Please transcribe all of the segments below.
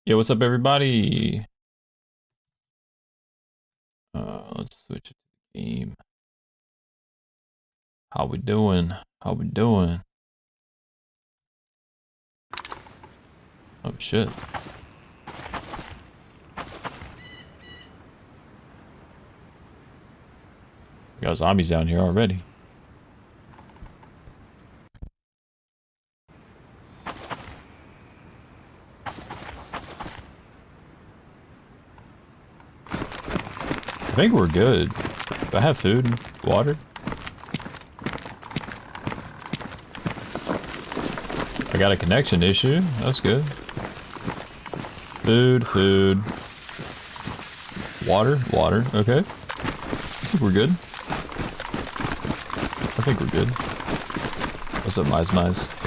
Yo, what's up, everybody? Let's switch it to the game. How we doing? How we doing? Oh shit! We got zombies down here already. I think we're good. Do I have food and water? I got a connection issue. That's good. Food, food. Water, water. Okay. I think we're good. I think we're good. What's up, Mize?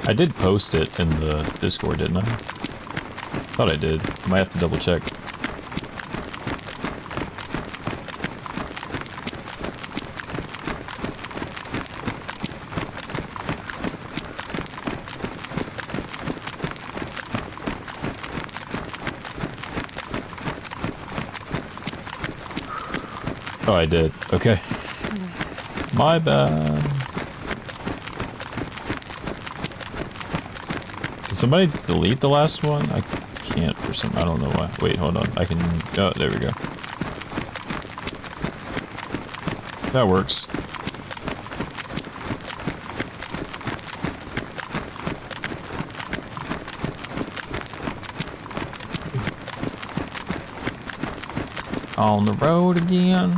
I did post it in the Discord, didn't I? Thought I did. I might have to double check. Oh, I did. Okay. My bad. Did somebody delete the last one? I can't for some... I don't know why. Wait, hold on. I can... Oh, there we go. That works. On the road again.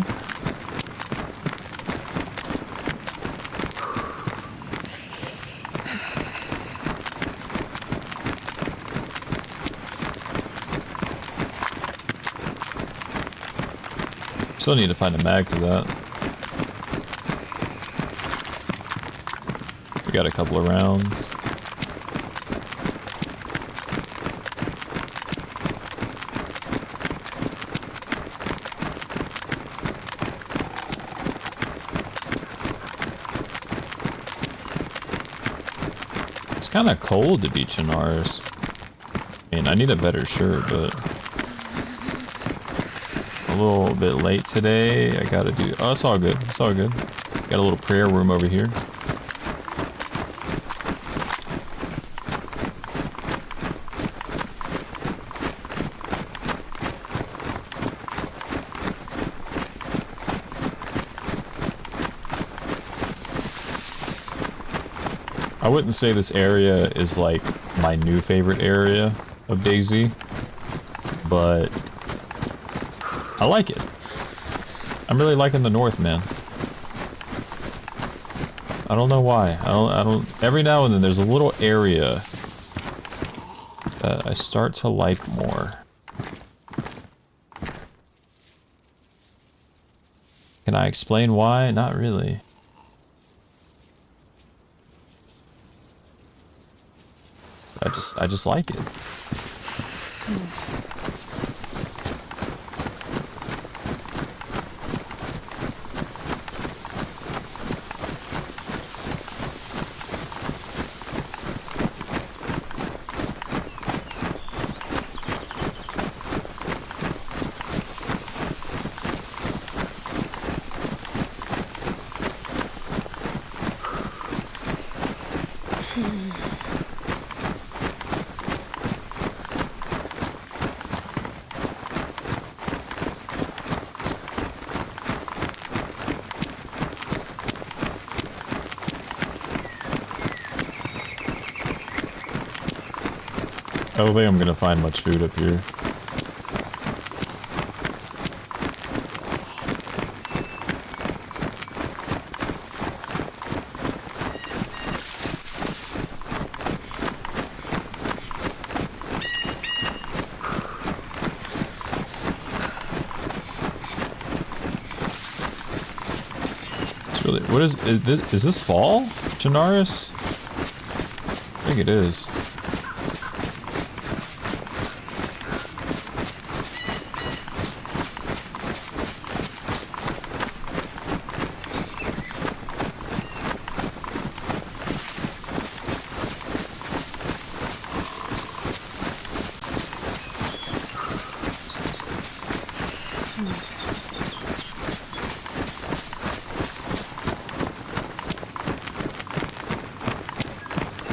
Still need to find a mag for that. We got a couple of rounds. It's kind of cold to be Chinars. I mean, I need a better shirt, but a little bit late today. I gotta do... Oh, it's all good. It's all good. Got a little prayer room over here. I wouldn't say this area is like my new favorite area of Dayz, but I like it. I'm really liking the north, man. I don't know why. I don't every now and then there's a little area that I start to like more. Can I explain why? Not really. I just like it. I don't think I'm gonna find much food up here. Really, what is this fall? Chernarus? I think it is.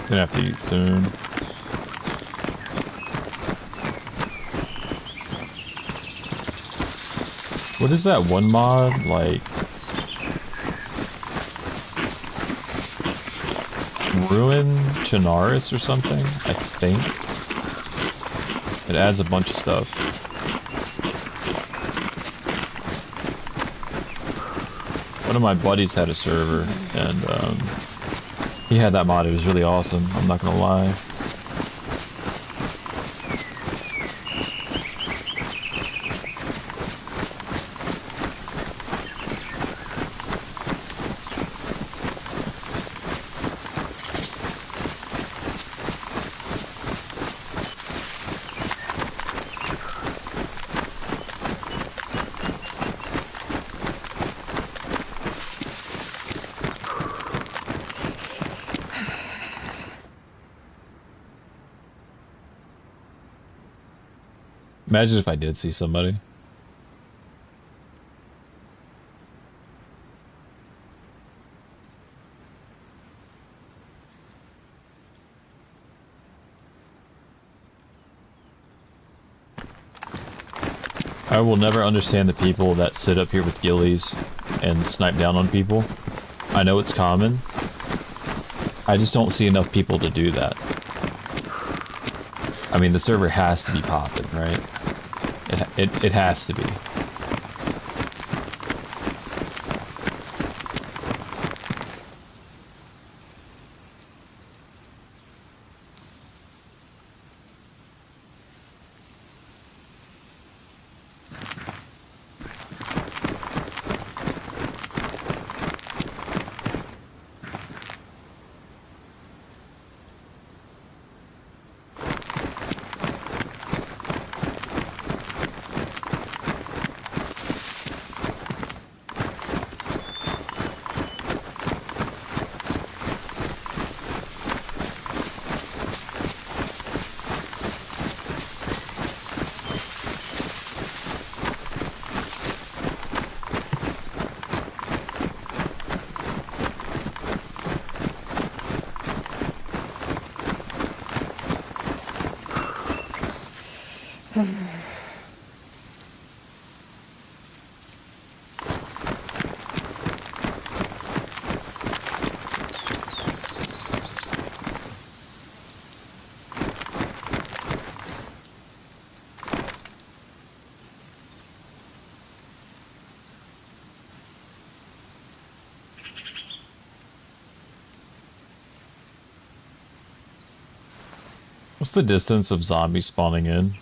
Gonna have to eat soon. What is that one mod? Like Ruin Chernarus or something? I think. It adds a bunch of stuff. One of my buddies had a server and he had that mod. It was really awesome. I'm not gonna lie. Imagine if I did see somebody. I will never understand the people that sit up here with ghillies and snipe down on people. I know it's common. I just don't see enough people to do that. I mean, the server has to be popping, right? It has to be. What's the distance of zombies spawning in?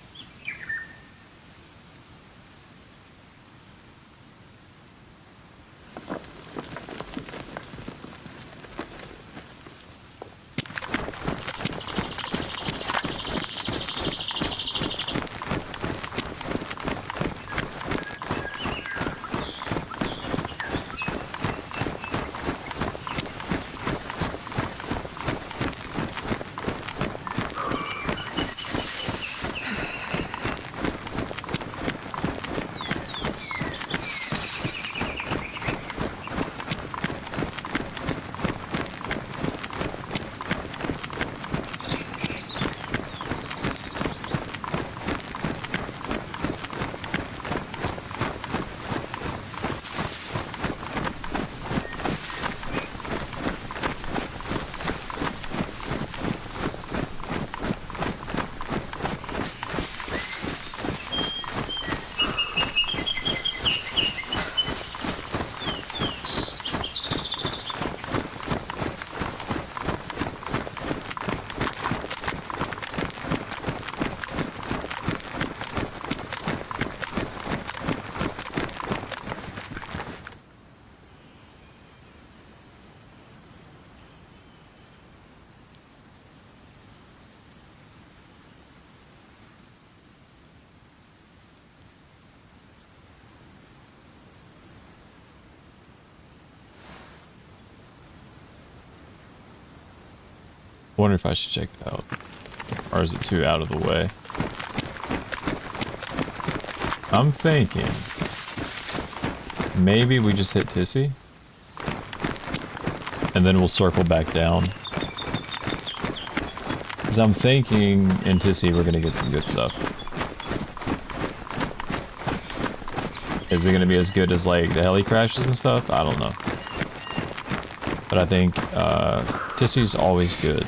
Wonder if I should check it out. Or is it too out of the way? I'm thinking maybe we just hit Tissy and then we'll circle back down. Because I'm thinking in Tissy we're going to get some good stuff. Is it going to be as good as like the heli crashes and stuff? I don't know. But I think Tissy's always good.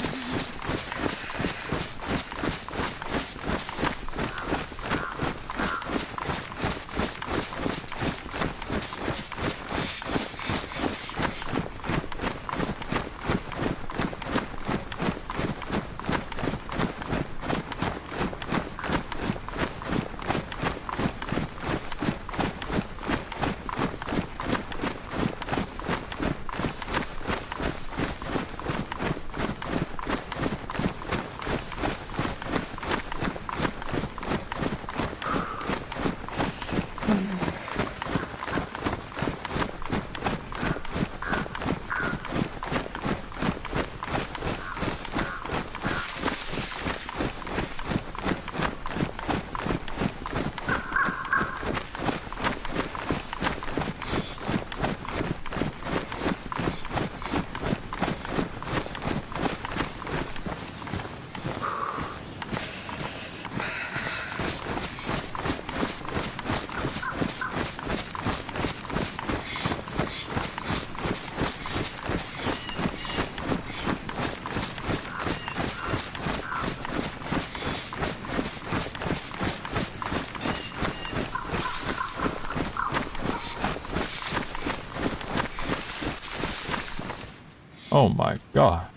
Oh my god.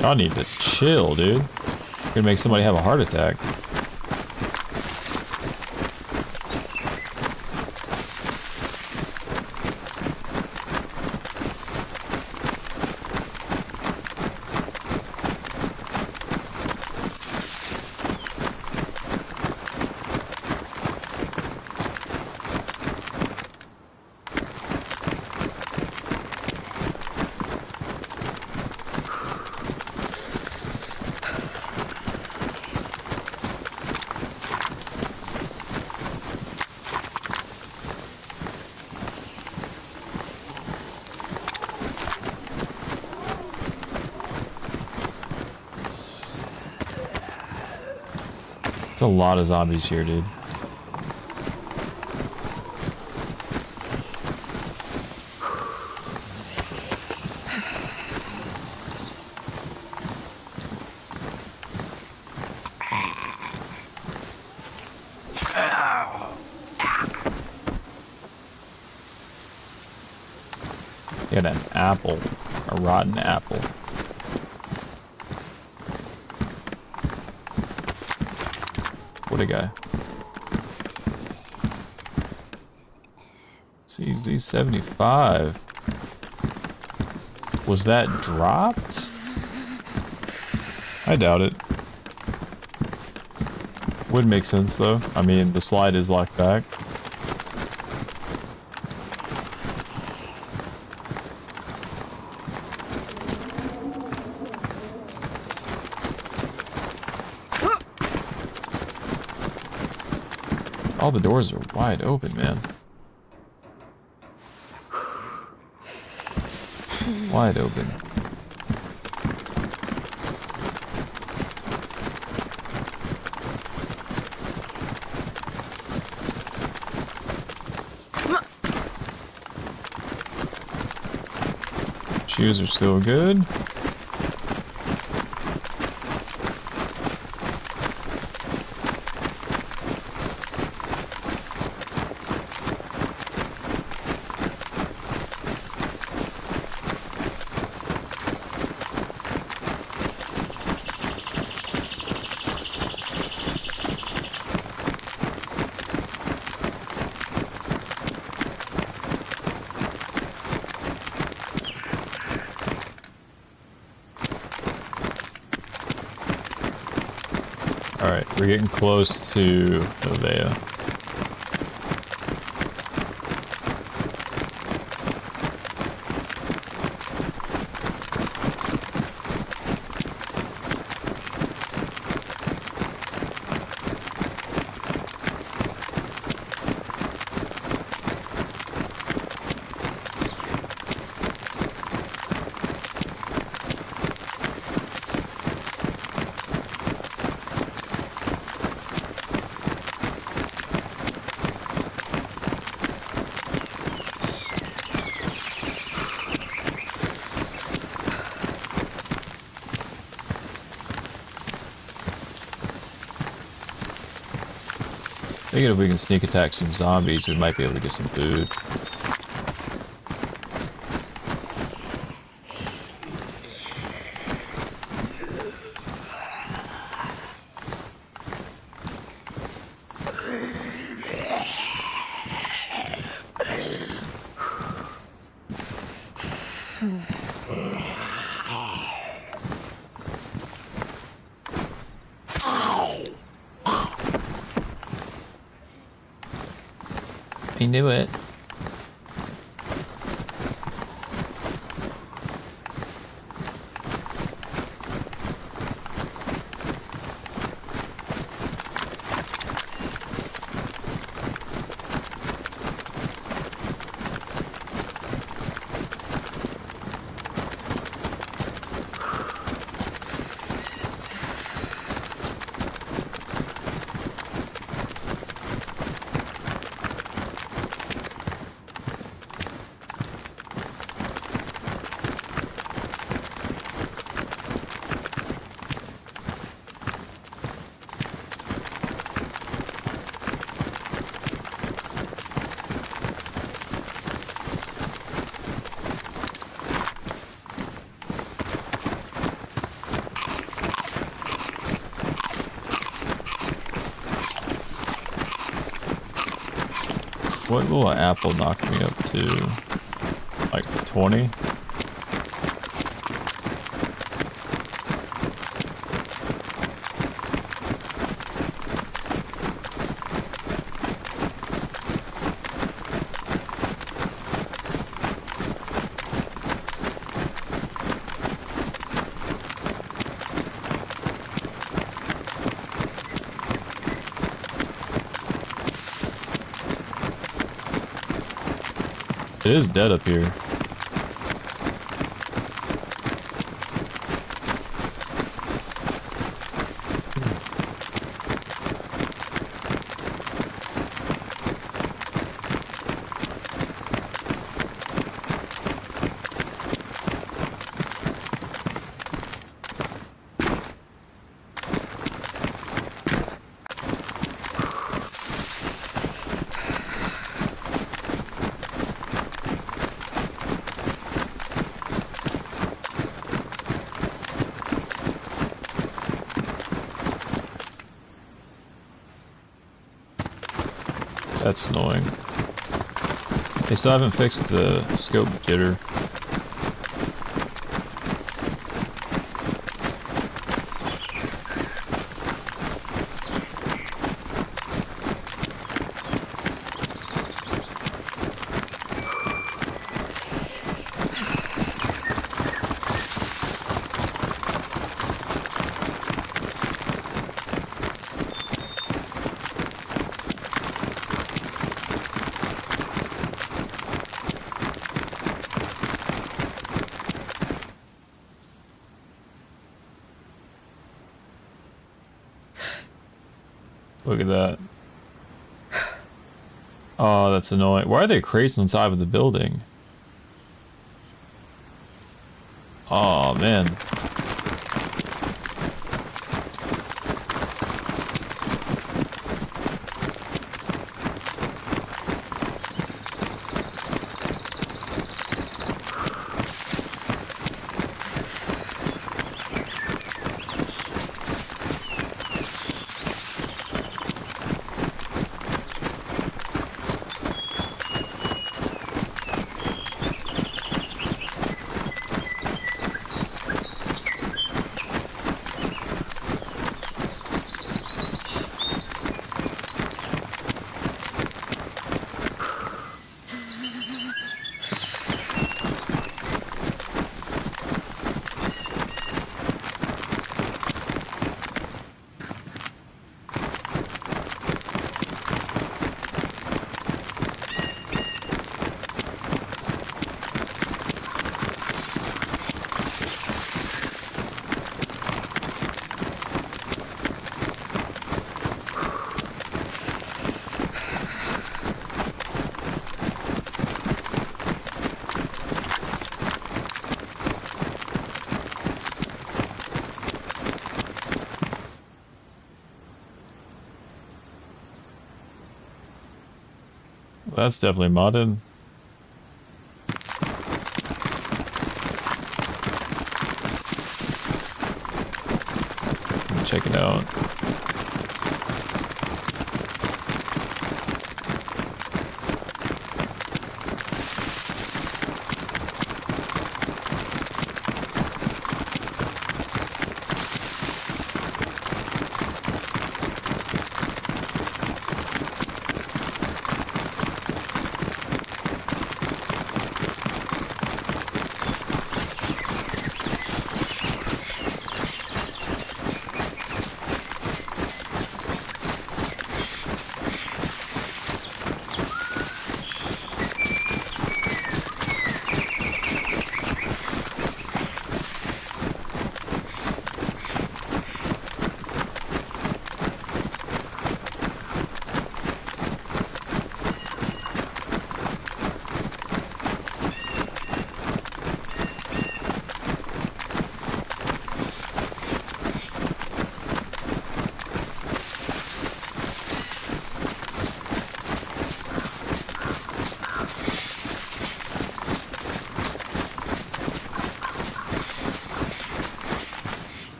Y'all need to chill, dude. You're gonna make somebody have a heart attack. It's a lot of zombies here, dude. Get an apple, a rotten apple. What a guy. CZ 75. Was that dropped? I doubt it. Would make sense though. I mean, the slide is locked back. All the doors are wide open, man. Wide open. Shoes are still good. Alright, we're getting close to Novea. Thinking if we can sneak attack some zombies, we might be able to get some food. He knew it. What will an apple knock me up to? Like 20? It is dead up here. That's annoying. They still haven't fixed the scope jitter. Look at that. Oh, that's annoying. Why are there crates inside of the building? Oh, man. That's definitely modded. Check it out.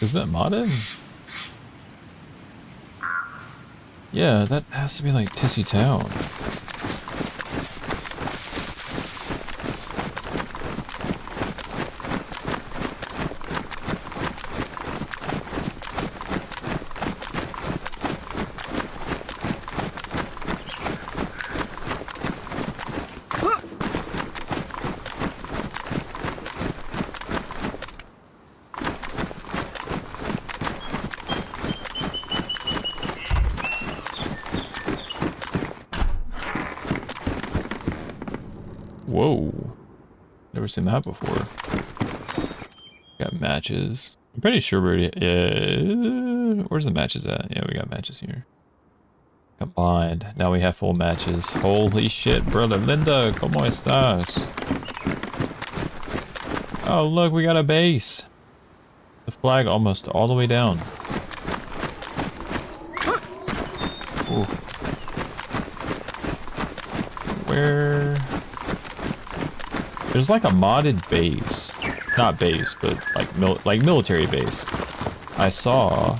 Is that modded? Yeah, that has to be like Tissy Town. Whoa. Never seen that before. Got matches. I'm pretty sure we're... where's the matches at? Yeah, we got matches here. Combined. Now we have full matches. Holy shit, brother. Linda, ¿cómo estás? Oh, look, we got a base. The flag almost all the way down. Ooh. Where... There's like a modded base. Not base, but like military base. I saw...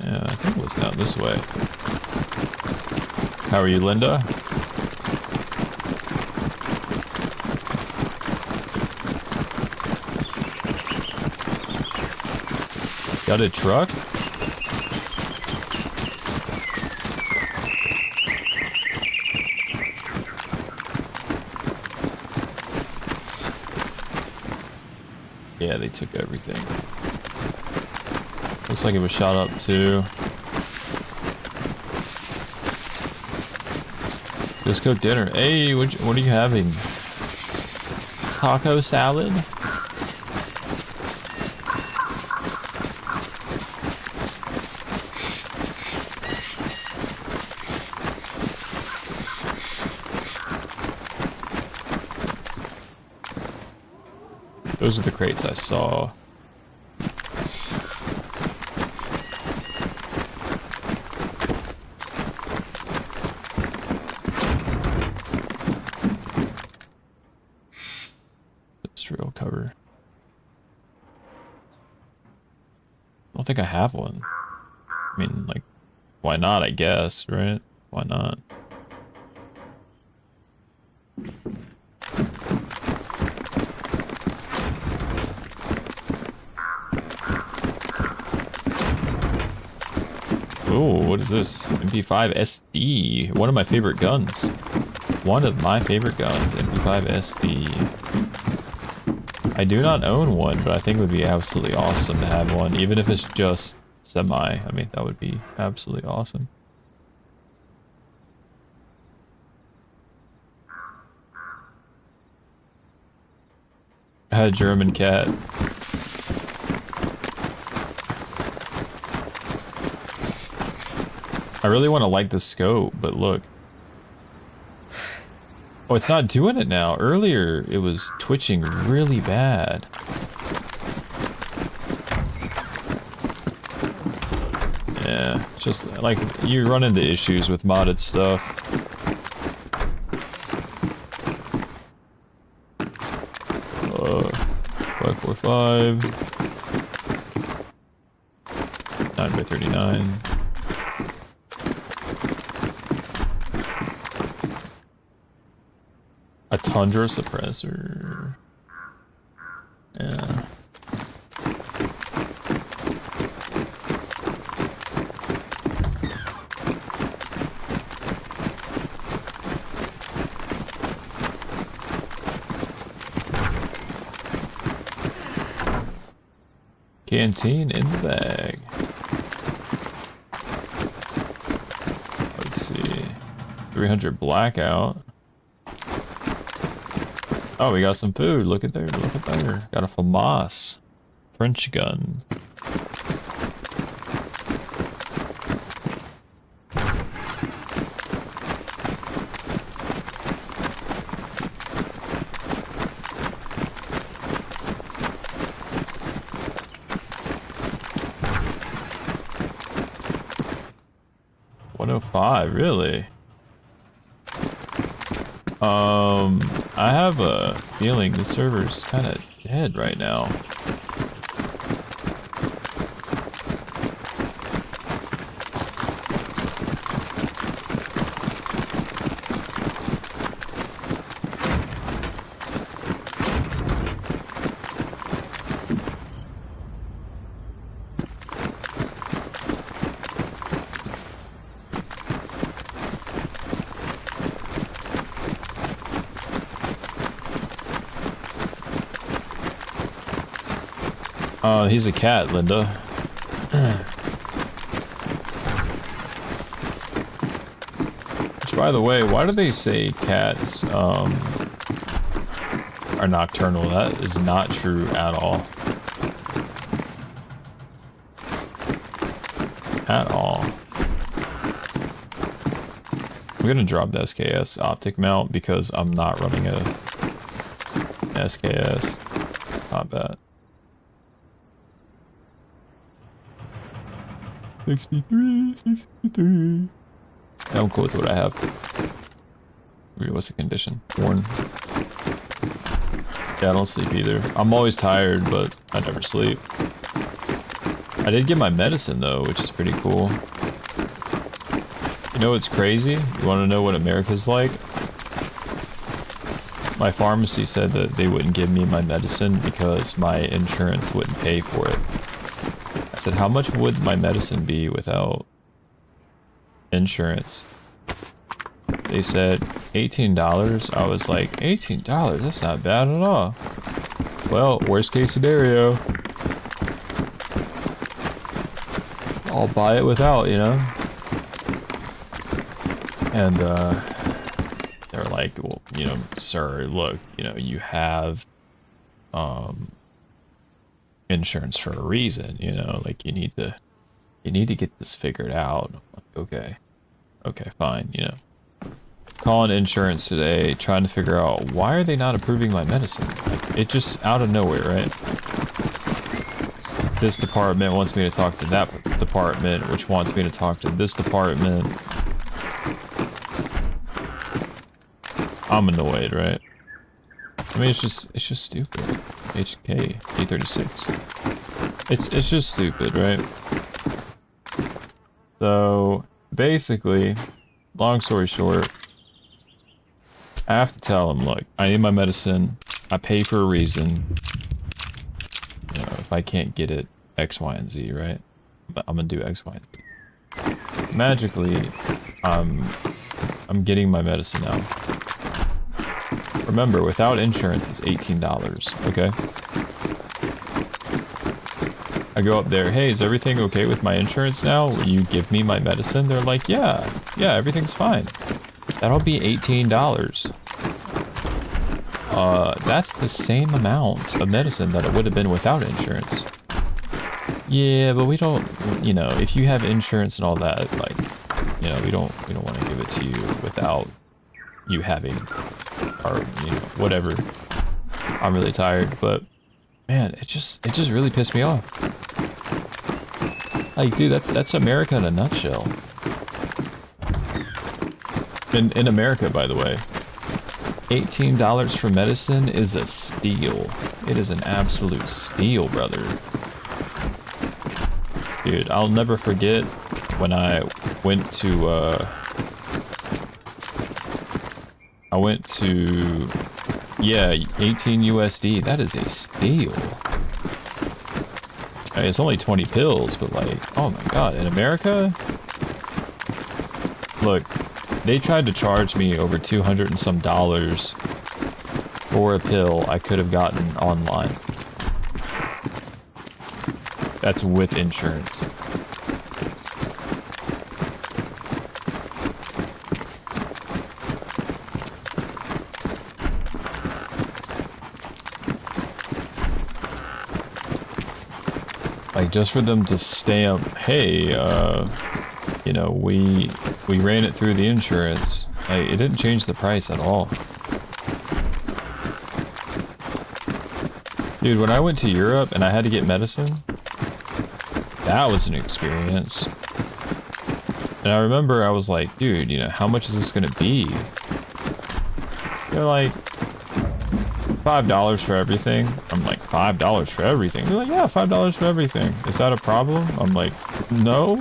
Yeah, I think it was down this way. How are you, Linda? Got a truck? Yeah, they took everything. Looks like it was shot up too. Just cooked dinner. Hey, what are you having? Taco salad? Those are the crates I saw. Industrial cover. I don't think I have one. I mean, like, why not, I guess, right? Why not? Oh, what is this? MP5 SD. One of my favorite guns. One of my favorite guns, MP5 SD. I do not own one, but I think it would be absolutely awesome to have one, even if it's just semi. I mean, that would be absolutely awesome. I had a German cat. I really want to like the scope, but look. Oh, it's not doing it now. Earlier, it was twitching really bad. Yeah, just like you run into issues with modded stuff. 545. 9x39. A tundra suppressor. Yeah. Canteen in the bag. Let's see. 300 blackout. Oh, we got some food. Look at there. Look at there. Got a FAMAS. French gun. $105, really? I have a feeling the server's kind of dead right now. He's a cat, Linda. Which, by the way, why do they say cats are nocturnal? That is not true at all. At all. I'm gonna drop the SKS optic mount because I'm not running a SKS. Not bad. 63. I'm cool with what I have. What's the condition? Worn. Yeah, I don't sleep either. I'm always tired, but I never sleep. I did get my medicine though, which is pretty cool. You know what's crazy? You want to know what America's like? My pharmacy said that they wouldn't give me my medicine because my insurance wouldn't pay for it. I said, how much would my medicine be without insurance? They said $18. I was like, $18? That's not bad at all. Well, worst case scenario, I'll buy it without, you know? And they're like, well, you know, sir, look, you know, you have insurance for a reason, you know, like you need to get this figured out. I'm like, okay, fine, you know. Calling insurance today, trying to figure out why are they not approving my medicine? Like, it just out of nowhere, right? This department wants me to talk to that department, which wants me to talk to this department. I'm annoyed, right? I mean, it's just stupid. HK D36. It's just stupid, right? So basically, long story short, I have to tell him, look, I need my medicine. I pay for a reason. You know, if I can't get it, X, Y, and Z, right? But I'm gonna do X, Y, and Z. Magically, I'm getting my medicine now. Remember, without insurance, it's $18, okay? I go up there, hey, is everything okay with my insurance now? Will you give me my medicine? They're like, yeah, everything's fine. That'll be $18. That's the same amount of medicine that it would have been without insurance. Yeah, but we don't, you know, if you have insurance and all that, like, you know, we don't want to give it to you without you having, or, you know, whatever. I'm really tired, but man, it just really pissed me off. Like, dude, that's America in a nutshell. In America, by the way, $18 for medicine is a steal. It is an absolute steal, brother. Dude, I'll never forget when I went to, yeah, 18 USD. That is a steal. I mean, it's only 20 pills, but like, oh my god, in America? Look, they tried to charge me over $200 and some for a pill I could have gotten online. That's with insurance. Like, just for them to stamp, hey, you know, we ran it through the insurance. Like, it didn't change the price at all. Dude, when I went to Europe and I had to get medicine, that was an experience. And I remember I was like, dude, you know, how much is this gonna be? They're like, $5 for everything. I'm like, $5 for everything? They're like, yeah, $5 for everything. Is that a problem? I'm like, no.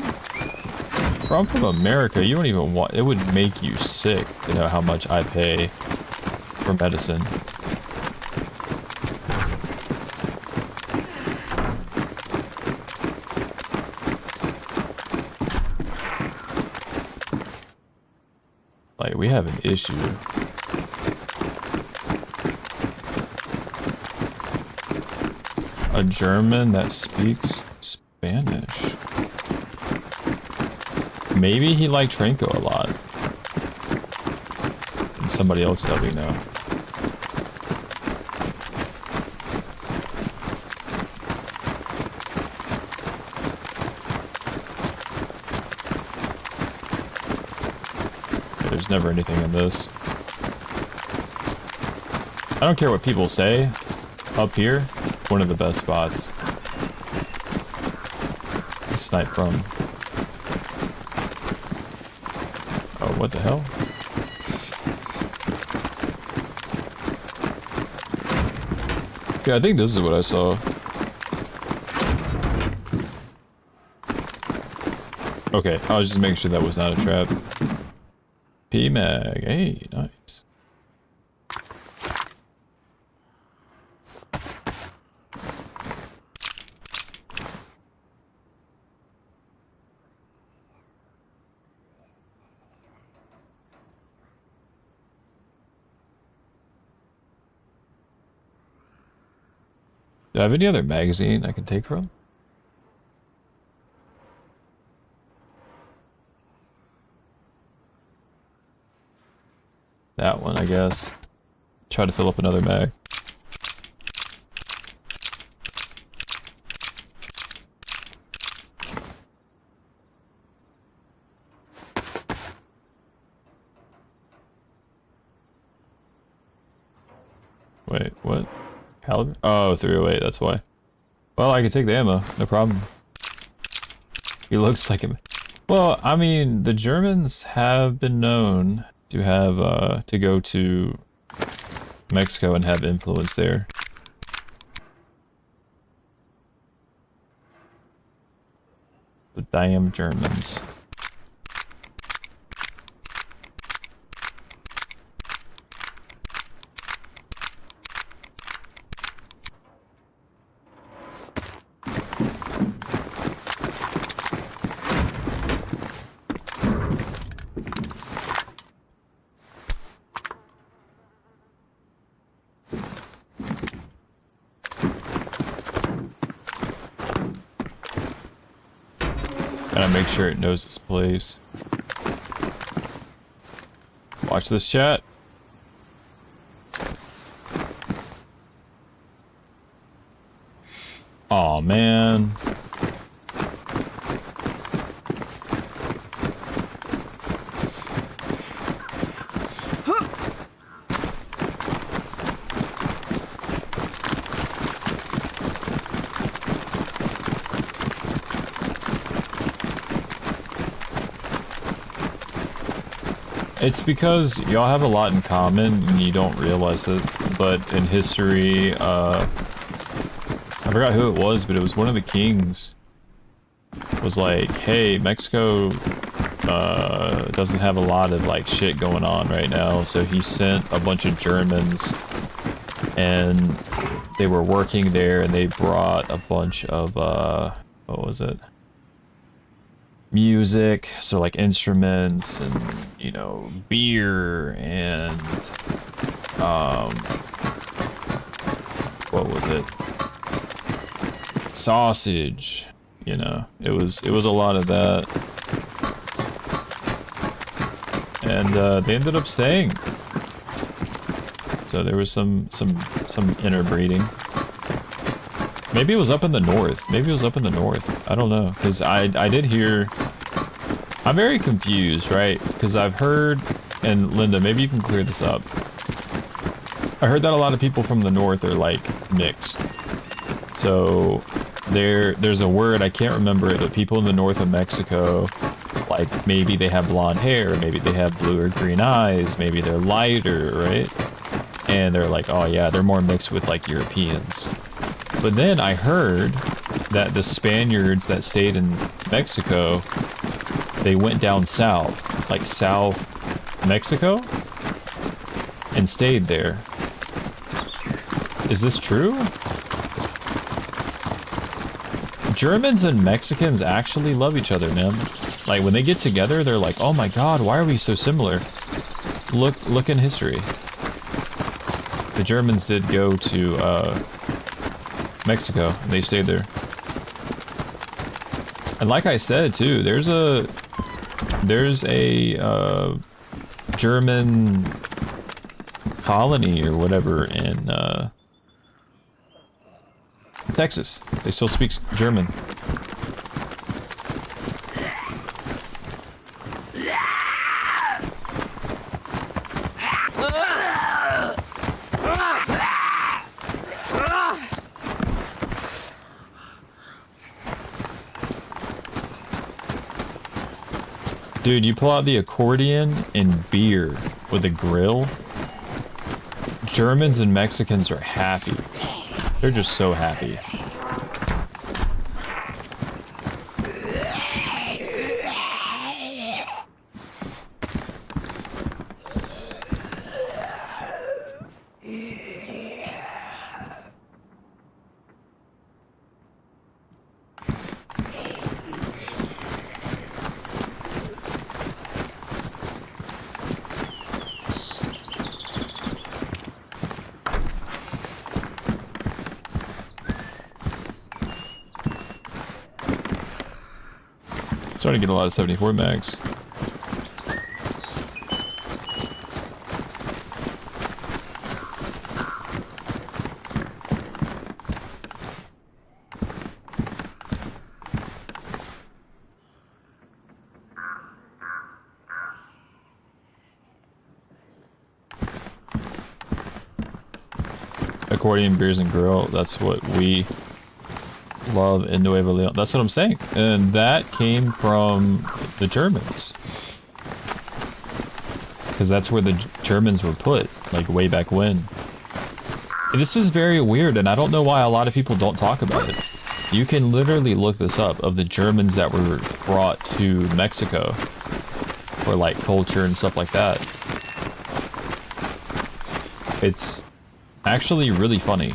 Bro, I'm from America. You don't even want... It would make you sick to know how much I pay for medicine. Like, we have an issue. A German that speaks Spanish. Maybe he liked Franco a lot. And somebody else that we know. There's never anything in this. I don't care what people say. Up here, one of the best spots. Snipe from. Oh, what the hell? Yeah, I think this is what I saw. Okay, I was just making sure that was not a trap. P-Mag, hey, nice. Do I have any other magazine I can take from? That one, I guess. Try to fill up another mag. Wait, what? Caliber? Oh, 308, that's why. Well, I can take the ammo, no problem. He looks like him. Well, I mean, the Germans have been known to have, to go to Mexico and have influence there. The damn Germans. Gotta make sure it knows its place. Watch this, chat. Aw, man. It's because y'all have a lot in common and you don't realize it. But in history, I forgot who it was, but it was one of the kings. Was like, hey, Mexico doesn't have a lot of like shit going on right now, so he sent a bunch of Germans, and they were working there, and they brought a bunch of what was it? Music, so like instruments and, you know, beer and what was it? Sausage. You know, it was a lot of that, and they ended up staying. So there was some interbreeding. Maybe it was up in the north. Maybe it was up in the north. I don't know, because I did hear. I'm very confused, right? Because I've heard, and Linda, maybe you can clear this up. I heard that a lot of people from the north are like mixed. So there's a word, I can't remember it, but people in the north of Mexico, like maybe they have blonde hair, maybe they have blue or green eyes, maybe they're lighter, right? And they're like, oh yeah, they're more mixed with like Europeans. But then I heard that the Spaniards that stayed in Mexico, they went down south, like South Mexico, and stayed there. Is this true? Germans and Mexicans actually love each other, man. Like, when they get together, they're like, oh my god, why are we so similar? Look in history. The Germans did go to, Mexico, and they stayed there. And like I said, too, there's a German colony or whatever in, Texas. They still speak German. Dude, you pull out the accordion and beer with a grill. Germans and Mexicans are happy. They're just so happy. Starting to get a lot of 74 mags. Accordion, beers, and grill. That's what we love in Nuevo Leon. That's what I'm saying. And that came from the Germans. Because that's where the Germans were put, like way back when. And this is very weird, and I don't know why a lot of people don't talk about it. You can literally look this up, of the Germans that were brought to Mexico for like culture and stuff like that. It's actually really funny.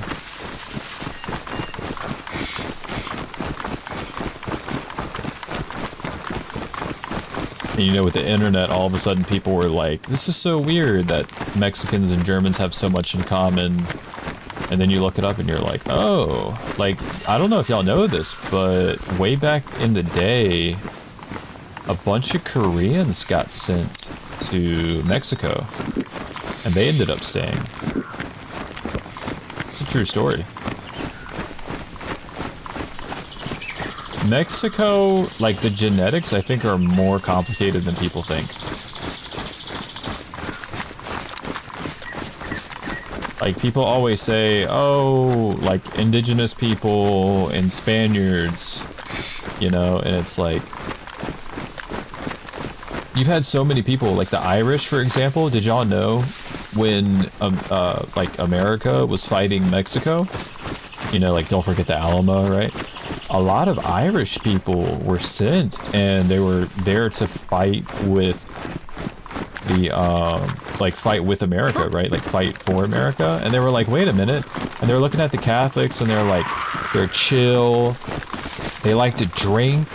And you know, with the internet, all of a sudden people were like, this is so weird that Mexicans and Germans have so much in common. And then you look it up and you're like, oh, like, I don't know if y'all know this, but way back in the day, a bunch of Koreans got sent to Mexico, and they ended up staying. It's a true story. Mexico, like, the genetics, I think, are more complicated than people think. Like, people always say, oh, like, indigenous people and Spaniards, you know, and it's like, you've had so many people, like the Irish, for example. Did y'all know when like America was fighting Mexico? You know, like don't forget the Alamo, right? A lot of Irish people were sent, and they were there to fight with the like fight with America, right? Like fight for America. And they were like, wait a minute. And they're looking at the Catholics, and they're like, they're chill. They like to drink.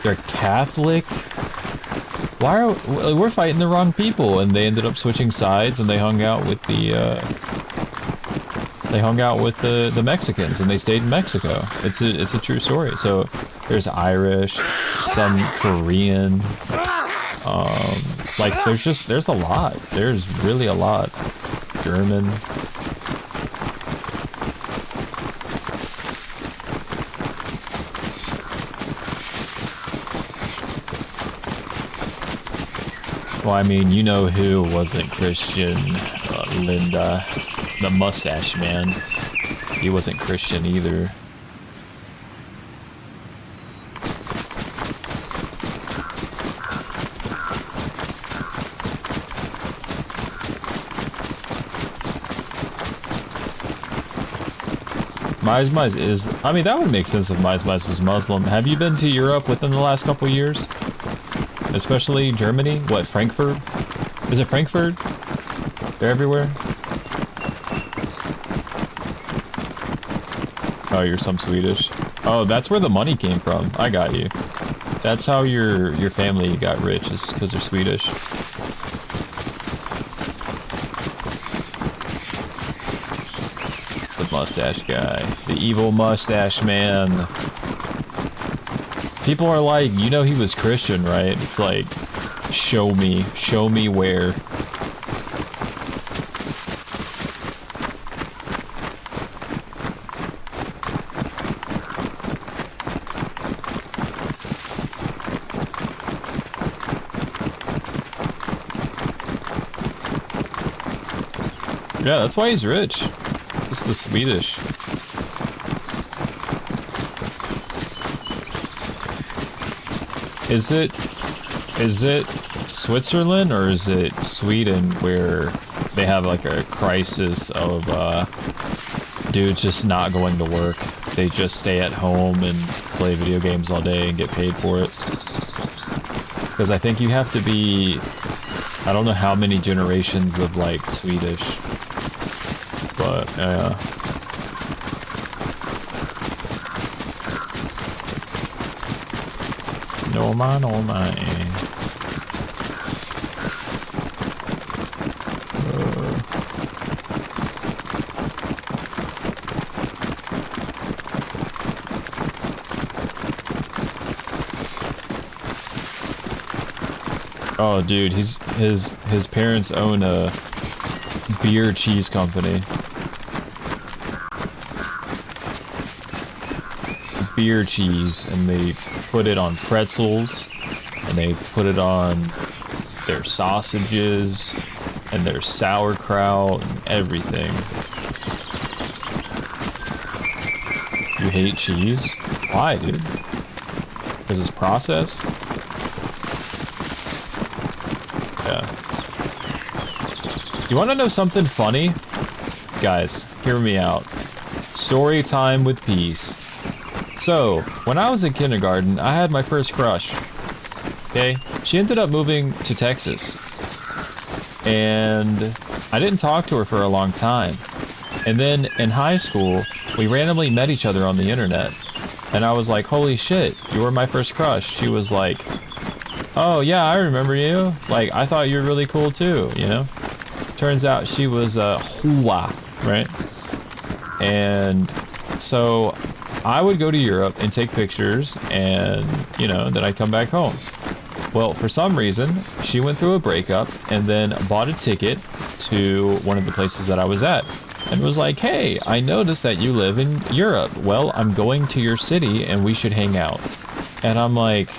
They're Catholic. Why are we're fighting the wrong people? And they ended up switching sides, and they hung out with the Mexicans, and they stayed in Mexico. It's a true story. So there's Irish, some Korean, like there's a lot. There's really a lot. German. Well, I mean, you know who wasn't Christian? Linda, the mustache man. He wasn't Christian either. Mize is... I mean, that would make sense if Mize was Muslim. Have you been to Europe within the last couple years? Especially Germany? What, Frankfurt? Is it Frankfurt? They're everywhere? Oh, you're some Swedish. Oh, that's where the money came from. I got you. That's how your family got rich, is because they're Swedish. The mustache guy. The evil mustache man. People are like, you know he was Christian, right? It's like, show me where. Yeah, that's why he's rich. It's the Swedish. Is it Switzerland or is it Sweden where they have like a crisis of dudes just not going to work? They just stay at home and play video games all day and get paid for it. Because I think you have to be, I don't know how many generations of like Swedish, but no man, oh my. Oh, dude, his parents own a beer cheese company. Beer cheese, and they put it on pretzels, and they put it on their sausages and their sauerkraut and everything. You hate cheese? Why, dude? Because it's processed? Yeah. You want to know something funny? Guys, hear me out. Story time with peace. So, when I was in kindergarten, I had my first crush. Okay? She ended up moving to Texas. And I didn't talk to her for a long time. And then in high school, we randomly met each other on the internet. And I was like, holy shit, you were my first crush. She was like, oh yeah, I remember you. Like, I thought you were really cool too, you know? Turns out she was a hua, right? And so I would go to Europe and take pictures, and, you know, then I'd come back home. Well, for some reason, she went through a breakup and then bought a ticket to one of the places that I was at. And was like, hey, I noticed that you live in Europe. Well, I'm going to your city and we should hang out. And I'm like,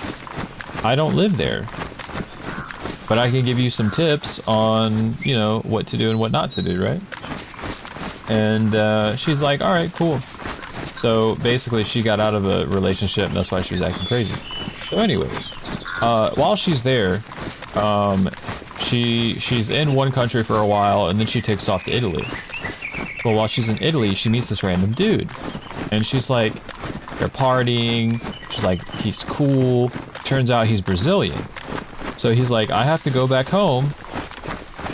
I don't live there, but I can give you some tips on, you know, what to do and what not to do, right? And she's like, all right, cool. So basically she got out of a relationship, and that's why she was acting crazy. So anyways, while she's there, she's in one country for a while, and then she takes off to Italy. Well, while she's in Italy, she meets this random dude, and she's like, they're partying. She's like, he's cool. Turns out he's Brazilian. So he's like, I have to go back home.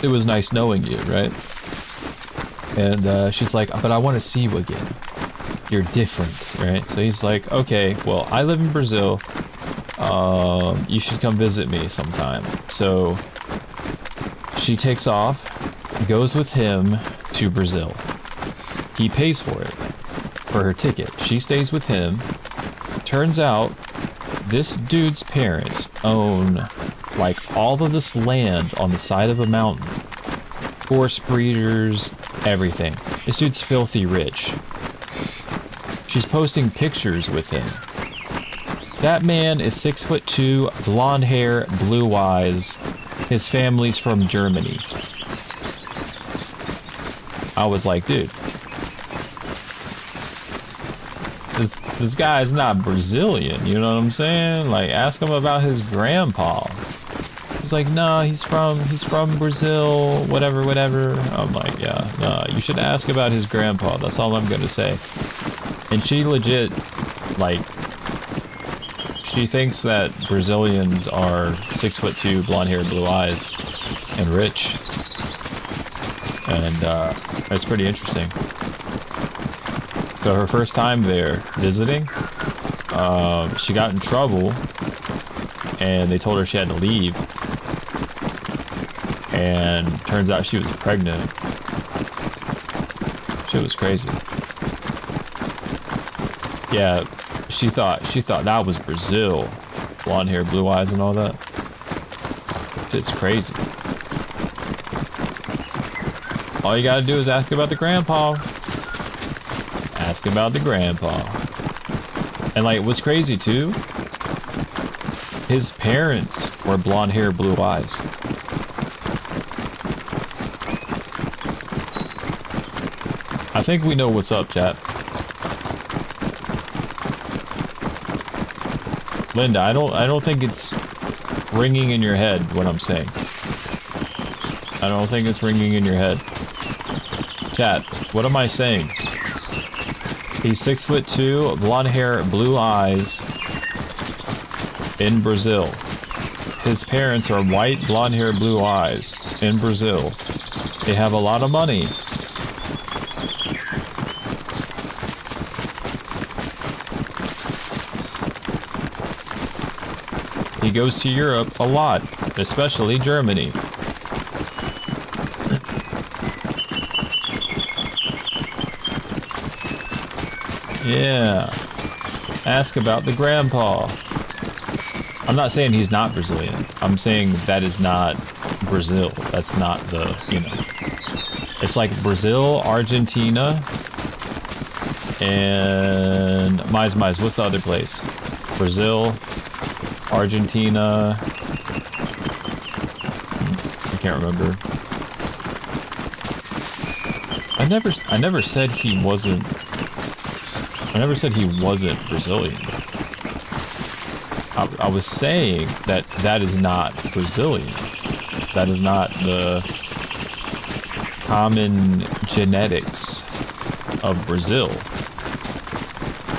It was nice knowing you, right? And she's like, but I want to see you again. You're different, right? So he's like, okay, well, I live in Brazil. You should come visit me sometime. So she takes off, goes with him to Brazil. He pays for it, for her ticket. She stays with him. Turns out this dude's parents own like all of this land on the side of a mountain. Horse breeders, everything. This dude's filthy rich. She's posting pictures with him. That man is 6'2", blonde hair, blue eyes. His family's from Germany. I was like, dude, this guy is not Brazilian, you know what I'm saying? Like, ask him about his grandpa. He's like, no, he's from Brazil, whatever. I'm like, yeah, no, you should ask about his grandpa. That's all I'm gonna say. And she legit, like, she thinks that Brazilians are 6'2", blonde hair, blue eyes, and rich. And that's pretty interesting. So her first time there visiting, she got in trouble, and they told her she had to leave. And turns out she was pregnant. Shit was crazy. Yeah, she thought that was Brazil. Blonde hair, blue eyes, and all that. It's crazy. All you gotta do is ask about the grandpa. Ask about the grandpa. And like, what's crazy too, his parents were blonde hair, blue eyes. I think we know what's up, chat. Linda, I don't think it's ringing in your head what I'm saying. I don't think it's ringing in your head. Chat, what am I saying? He's 6'2", blonde hair, blue eyes, in Brazil. His parents are white, blonde hair, blue eyes, in Brazil. They have a lot of money. He goes to Europe a lot, especially Germany. Yeah. Ask about the grandpa. I'm not saying he's not Brazilian. I'm saying that is not Brazil. That's not the, you know. It's like Brazil, Argentina, and what's the other place? Brazil, Argentina. I can't remember. I never said he wasn't. I never said he wasn't Brazilian. I was saying that is not Brazilian. That is not the common genetics of Brazil,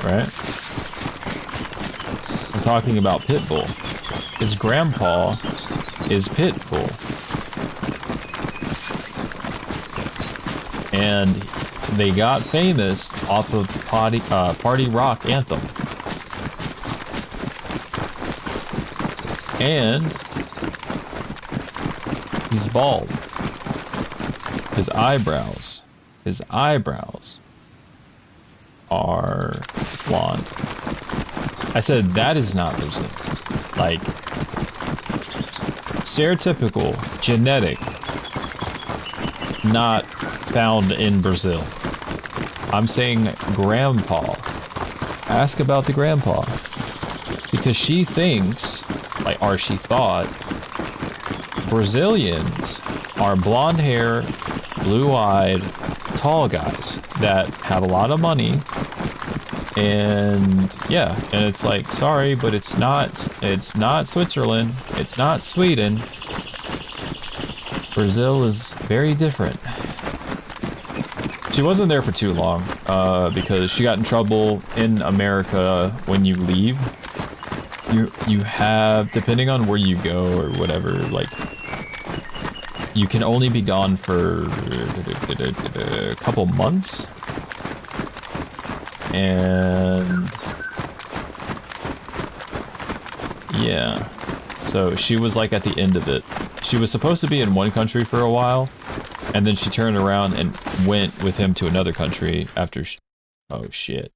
right? We're talking about Pitbull. His grandpa is Pitbull. And they got famous off of Party Rock Anthem. And he's bald. His eyebrows are blonde. I said that is not Brazil. Like, stereotypical, genetic, not found in Brazil. I'm saying grandpa. Ask about the grandpa. Because she thinks, like, or she thought, Brazilians are blonde hair, blue eyed, tall guys that have a lot of money And yeah, and it's like, sorry, but it's not Switzerland, it's not Sweden. Brazil is very different. She wasn't there for too long, because she got in trouble in America. When you leave, you have, depending on where you go or whatever, like, you can only be gone for a couple months. And yeah, so she was like at the end of it. She was supposed to be in one country for a while, and then she turned around and went with him to another country after oh shit.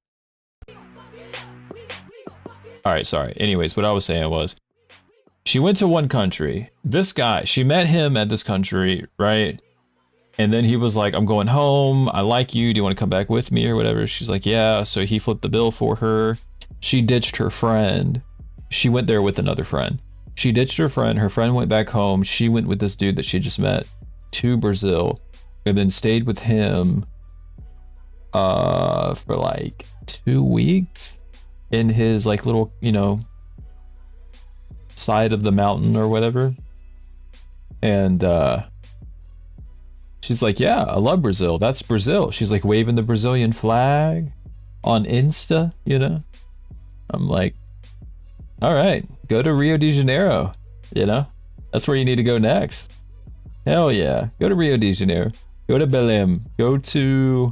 Alright, sorry. Anyways, what I was saying was, she went to one country. This guy, she met him at this country, right? And then he was like, I'm going home. I like you. Do you want to come back with me or whatever? She's like, yeah. So he flipped the bill for her. She ditched her friend. She went there with another friend. She ditched her friend. Her friend went back home. She went with this dude that she just met to Brazil, and then stayed with him for like 2 weeks in his like little, you know, side of the mountain or whatever. And she's like, yeah, I love Brazil. That's Brazil. She's like waving the Brazilian flag on Insta, you know? I'm like, all right, go to Rio de Janeiro, you know? That's where you need to go next. Hell yeah. Go to Rio de Janeiro. Go to Belém. Go to,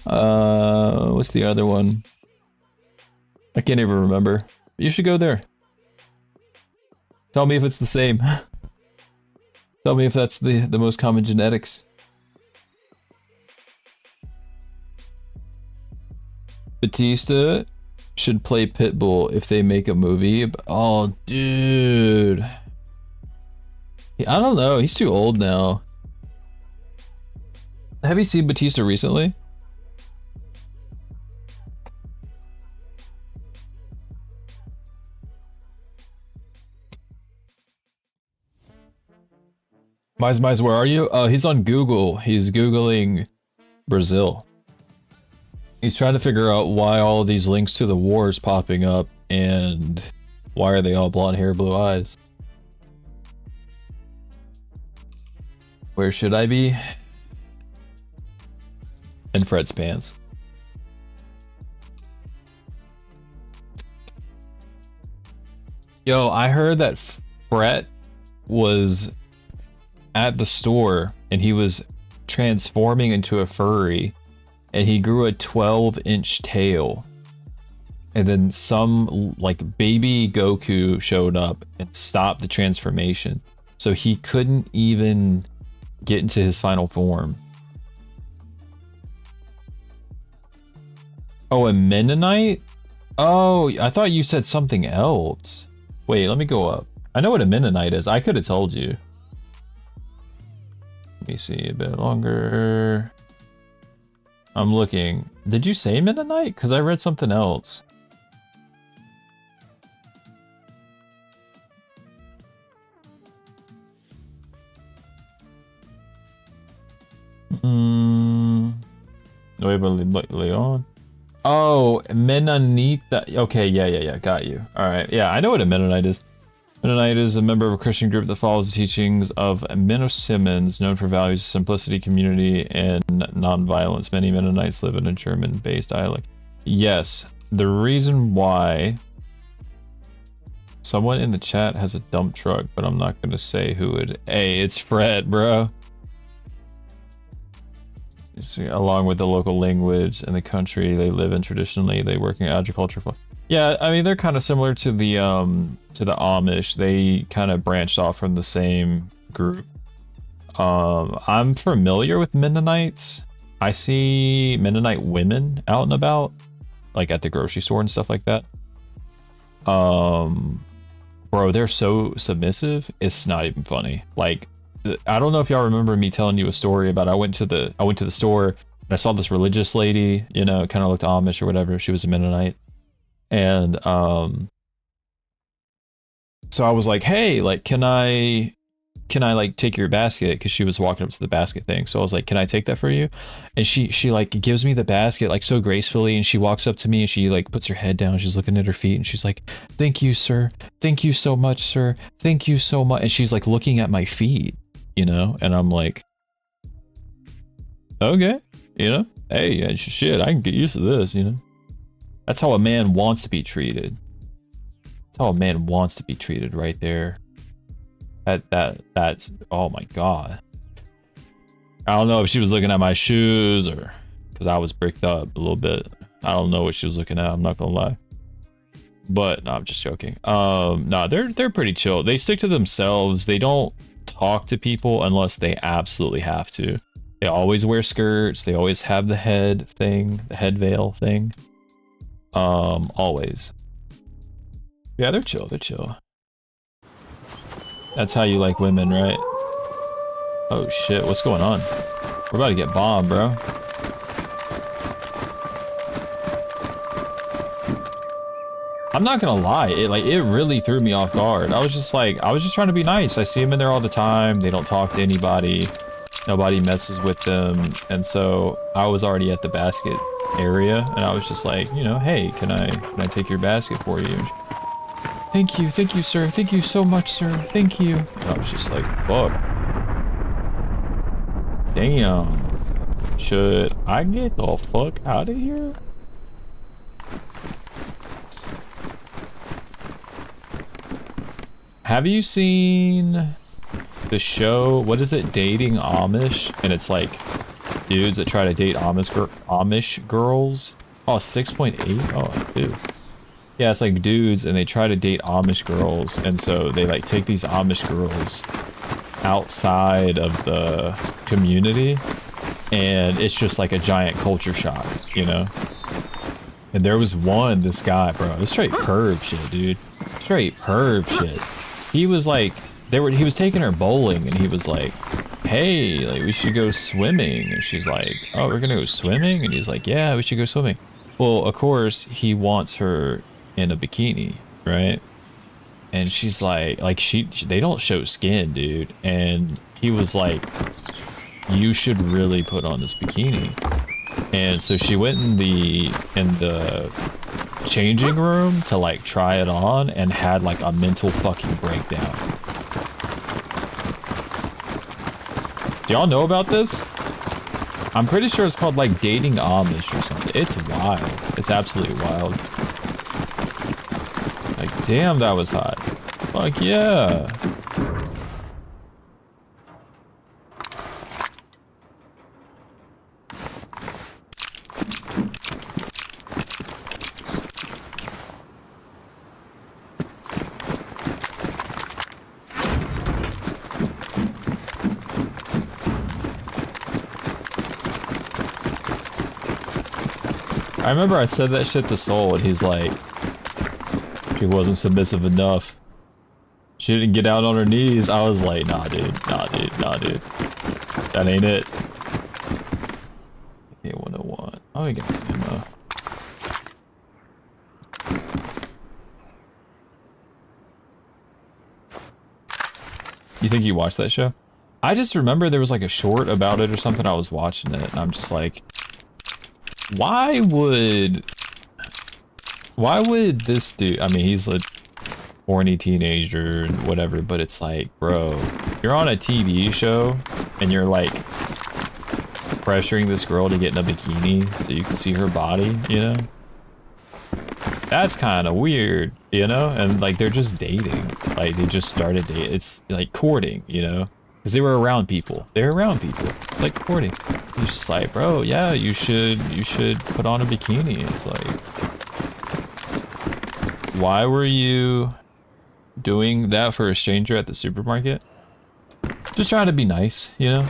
what's the other one? I can't even remember. You should go there. Tell me if it's the same. Tell me if that's the most common genetics. Batista should play Pitbull if they make a movie. Oh, dude. I don't know. He's too old now. Have you seen Batista recently? Mize, where are you? He's on Google. He's Googling Brazil. He's trying to figure out why all of these links to the wars popping up, and why are they all blonde hair, blue eyes? Where should I be? In Fred's pants. Yo, I heard that Fred was at the store and he was transforming into a furry, and he grew a 12-inch tail, and then some like baby Goku showed up and stopped the transformation, so he couldn't even get into his final form. Oh, a Mennonite? Oh, I thought you said something else. Wait, let me go up. I know what a Mennonite is. I could have told you. Let me see a bit longer. I'm looking. Did you say Mennonite? Because I read something else. Nueva Leon. Oh, Mennonita. Okay, yeah. Got you. All right. Yeah, I know what a Mennonite is. Mennonite is a member of a Christian group that follows the teachings of Menno Simmons, known for values of simplicity, community, and nonviolence. Many Mennonites live in a German-based dialect. Yes, the reason why someone in the chat has a dump truck, but I'm not going to say who it. Hey, it's Fred, bro. Along with the local language and the country they live in traditionally, they work in agriculture. Yeah, I mean, they're kind of similar to the Amish. They kind of branched off from the same group. I'm familiar with Mennonites. I see Mennonite women out and about, like at the grocery store and stuff like that. Bro, they're so submissive. It's not even funny. Like, I don't know if y'all remember me telling you a story about I went to the store and I saw this religious lady, you know, kind of looked Amish or whatever. She was a Mennonite. And so I was like, hey, like, can I can I like take your basket? Because she was walking up to the basket thing. So I was like, can I take that for you? And she like gives me the basket like so gracefully, and she walks up to me and she like puts her head down. She's looking at her feet and she's like, thank you, sir. Thank you so much, sir. Thank you so much. And she's like looking at my feet, you know? And I'm like, okay, you know? Hey, shit, I can get used to this, you know? That's how a man wants to be treated. That's how a man wants to be treated right there. That's, oh my God. I don't know if she was looking at my shoes or because I was bricked up a little bit. I don't know what she was looking at. I'm not gonna lie. But no, I'm just joking. No, they're pretty chill. They stick to themselves. They don't talk to people unless they absolutely have to. They always wear skirts. They always have the head thing, the head veil thing. Always. Yeah, they're chill. They're chill. That's how you like women, right? Oh shit, what's going on? We're about to get bombed, bro. I'm not gonna lie, it really threw me off guard. I was just trying to be nice. I see them in there all the time. They don't talk to anybody. Nobody messes with them. And so I was already at the basket area and I was just like, you know, hey, can I take your basket for you? Thank you, sir. Thank you so much, sir. Thank you. And I was just like, fuck. Damn. Should I get the fuck out of here? Have you seen the show, what is it, Dating Amish? And it's like dudes that try to date Amish girls. Oh, 6.8? Oh, dude. Yeah, it's like dudes and they try to date Amish girls, and so they like take these Amish girls outside of the community, and it's just like a giant culture shock, you know? And there was this guy, bro, it was straight perv shit, dude. Straight perv shit. He was like, he was taking her bowling and he was like, hey, like we should go swimming. And she's like, oh, we're gonna go swimming? And he's like, yeah, we should go swimming. Well, of course, he wants her in a bikini, right? And she's like they don't show skin, dude. And he was like, you should really put on this bikini. And so she went in the changing room to like try it on and had like a mental fucking breakdown. Do y'all know about this? I'm pretty sure it's called like Dating Amish or something. It's wild. It's absolutely wild. Like, damn, that was hot. Fuck yeah. I remember I said that shit to Soul and he's like, she wasn't submissive enough. She didn't get out on her knees. I was like, nah, dude. That ain't it. Okay, 101. Oh, I got some ammo. You think you watched that show? I just remember there was like a short about it or something. I was watching it and I'm just like, why would this dude, I mean, he's a horny teenager and whatever, but it's like, bro, you're on a TV show and you're like pressuring this girl to get in a bikini so you can see her body, you know? That's kind of weird, you know? And like, they're just dating. Like, they just started dating. It's like courting, you know? Because they were around people. They're around people. It's like courting. He's just like, bro, yeah, you should put on a bikini. It's like, why were you doing that for a stranger at the supermarket? Just trying to be nice, you know?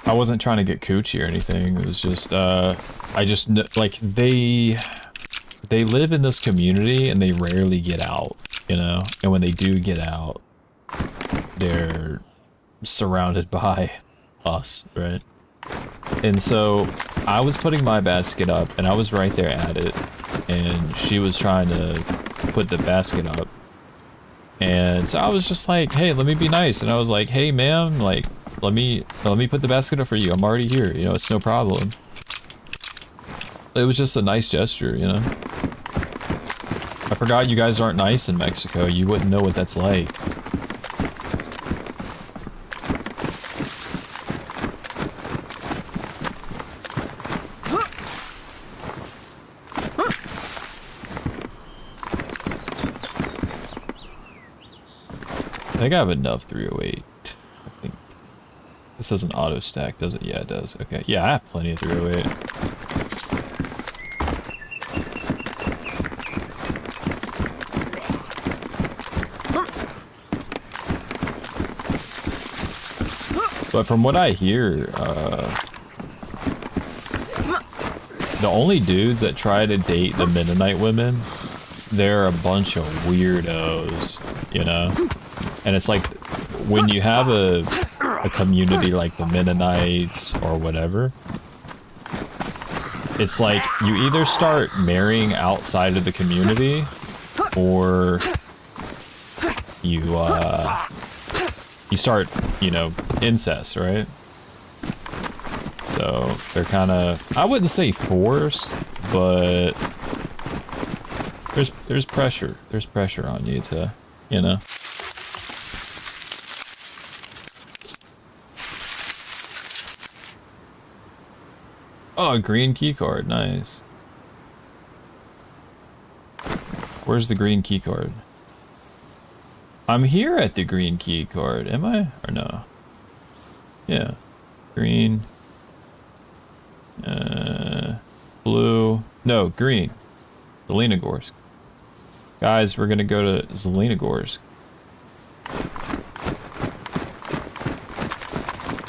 I wasn't trying to get coochie or anything. It was just, I just, like, they live in this community and they rarely get out, you know? And when they do get out, they're surrounded by us, right? And so I was putting my basket up and I was right there at it, and she was trying to put the basket up, and And so I was just like, hey, let me be nice. And I was like, hey, ma'am, like, let me put the basket up for you. I'm already here. You know, it's no problem. It was just a nice gesture, you know? I forgot you guys aren't nice in Mexico. You wouldn't know what that's like. I think I have enough 308. I think this has an auto stack, does it? Yeah, it does. Okay. Yeah, I have plenty of 308. But from what I hear, the only dudes that try to date the Mennonite women, they're a bunch of weirdos, you know? And it's like, when you have a community like the Mennonites or whatever, it's like you either start marrying outside of the community, or you start, you know, incest, right? So they're kind of, I wouldn't say forced, but there's pressure. There's pressure on you to, you know. Oh, a green key card, nice. Where's the green key card? I'm here at the green key card, am I? Or no? Yeah. Green. Blue. No, green. Zelenogorsk. Guys, we're gonna go to Zelenogorsk.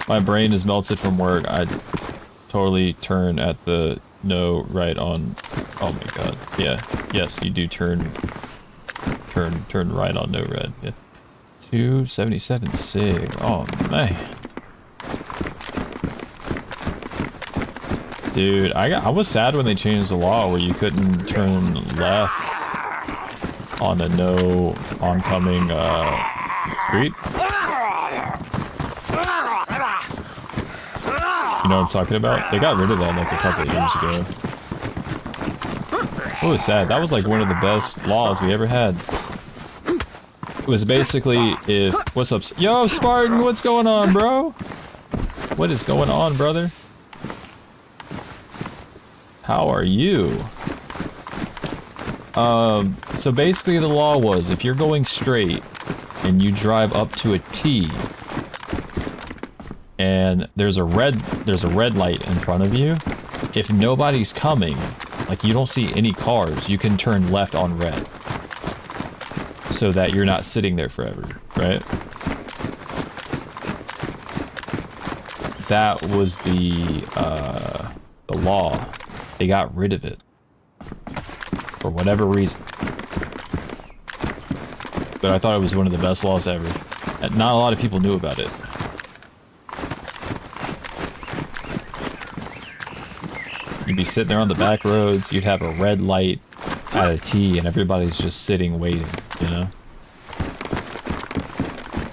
My brain is melted from work. I totally turn at the no right on. Oh my god. Yeah. Yes, you do turn right on no red. Yeah. 277 sig. Oh man. Dude, I was sad when they changed the law where you couldn't turn left on a no oncoming street. You know what I'm talking about? They got rid of that like a couple of years ago. It was sad. That was like one of the best laws we ever had. It was basically if... What's up? Yo, Spartan, what's going on, bro? What is going on, brother? How are you? So basically the law was if you're going straight and you drive up to a T and there's a red light in front of you, if nobody's coming, like you don't see any cars, you can turn left on red so that you're not sitting there forever, right? That was the law. They got rid of it for whatever reason. But I thought it was one of the best laws ever. And not a lot of people knew about it. You'd be sitting there on the back roads, you'd have a red light at a T, and everybody's just sitting waiting, you know?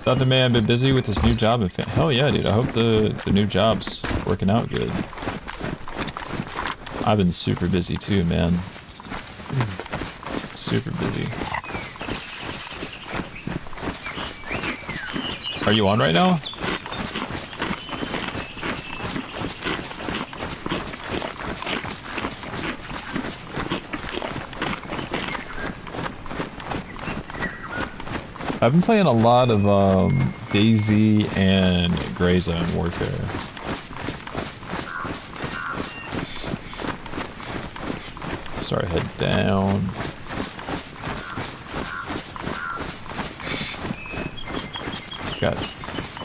Thought the man been busy with his new job. Hell yeah, dude. I hope the new job's working out good. I've been super busy too, man. Super busy. Are you on right now? I've been playing a lot of Dayz and Gray Zone Warfare. Sorry, head down. Got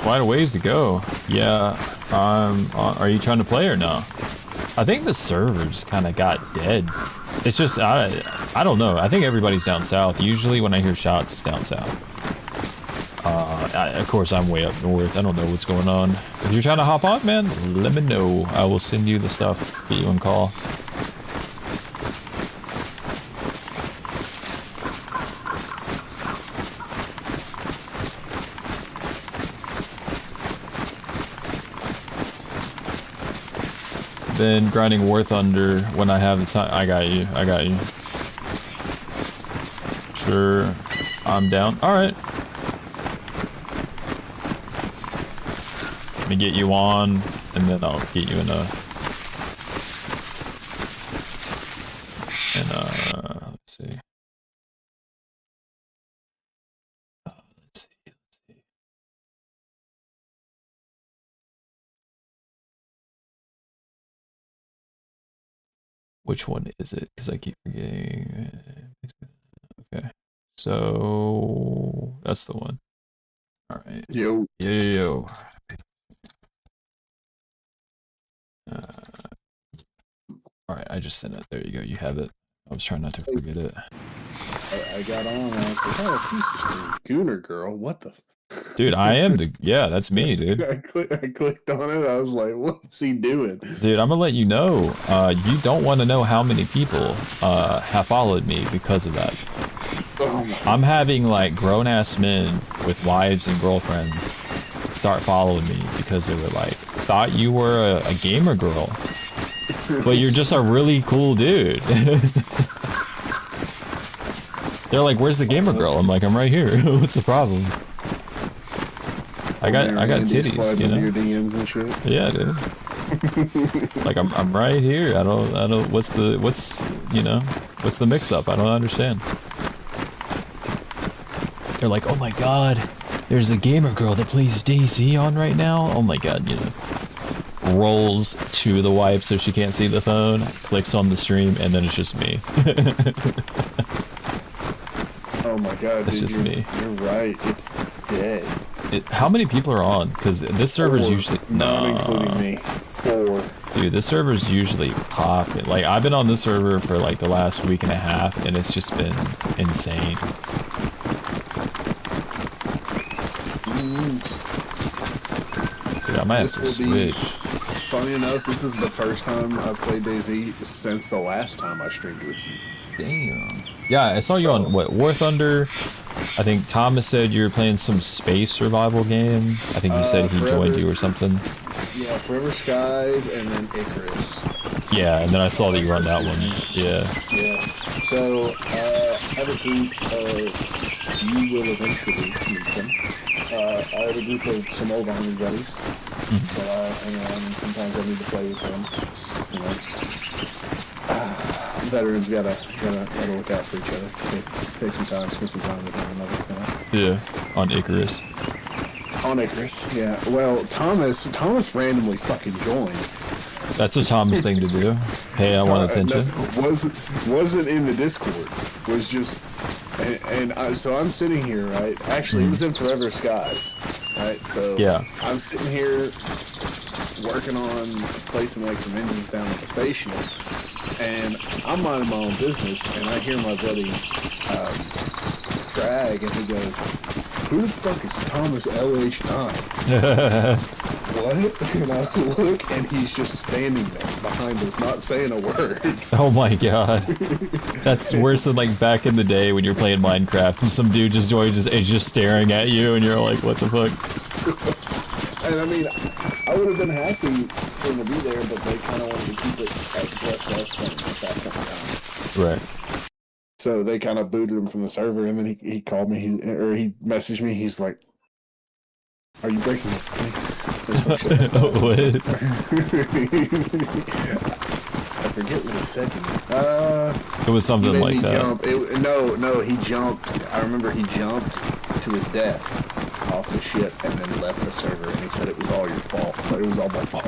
quite a ways to go. Yeah, are you trying to play or no? I think the server just kind of got dead. It's just, I don't know. I think everybody's down south. Usually when I hear shots, it's down south. Of course, I'm way up north. I don't know what's going on. If you're trying to hop on, man, let me know. I will send you the stuff. Get you on call. been grinding War Thunder when I have the time. I got you. I got you. Sure, I'm down. All right. Let me get you on, and then I'll get you in a. Let's see. Let's see. Which one is it? Because I keep forgetting. Okay. So that's the one. All right. Yo. Yo. All right, I just sent it. There you go. You have it. I was trying not to forget it. I got on and I was like, oh, piece of shit. Gooner girl, what the? Dude, I am the. Yeah, that's me, dude. I clicked on it. I was like, what's he doing? Dude, I'm gonna let you know. You don't want to know how many people have followed me because of that. Oh I'm having like grown-ass men with wives and girlfriends start following me because they were like, thought you were a gamer girl, but you're just a really cool dude. They're like, where's the gamer girl? I'm like, I'm right here. What's the problem? I got titties, you know. Your DMs and shit. Yeah, dude. Like I'm right here. I don't. What's the mix up? I don't understand. They're like, oh my god, there's a gamer girl that plays Dayz on right now. Oh my god, you know. Rolls to the wife so she can't see the phone. Clicks on the stream, and then it's just me. Oh my god, it's dude, just me. You're right. It's dead. How many people are on? Because this server's usually not including me. 4. Dude, this server's usually popping. Like I've been on this server for like the last week and a half, and it's just been insane. Dude, I might have to switch. Funny enough, this is the first time I've played Dayz since the last time I streamed with you. Damn. Yeah, I saw you on what, War Thunder. I think Thomas said you were playing some space survival game. I think he said he joined you or something. Yeah, Forever Skies and then Icarus. Yeah, and then I saw that you run that one. Yeah. Yeah. So, I have a group of, you will eventually meet them. I have a group of some old army buddies that I hang around, and sometimes I need to play with them. You know, veterans gotta look out for each other. Take some time, spend some time with one another. You know? Yeah, on Icarus. On Icarus, yeah. Well, Thomas randomly fucking joined. That's a Thomas thing to do. Hey, I want attention. No, wasn't in the Discord. Was just, so I'm sitting here, right? Actually, it was in Forever Skies, right? So yeah, I'm sitting here working on placing like some engines down with the spaceship, and I'm minding my own business, and I hear my buddy Drag, and he goes, "Who the fuck is Thomas LH9?" What? And I look, and he's just standing there behind us, not saying a word. Oh my god. That's worse than like back in the day when you're playing Minecraft and some dude just joins is just staring at you and you're like, what the fuck? And I mean, I would have been happy for him to be there, but they kind of wanted to keep it as just us at that point in time. Right. So they kind of booted him from the server, and then he called me, he messaged me, he's like, "Are you breaking up?" What? I forget what he said to me. It was something like that. No, he jumped. I remember he jumped to his death off the ship and then left the server, and he said it was all your fault. It was all my fault.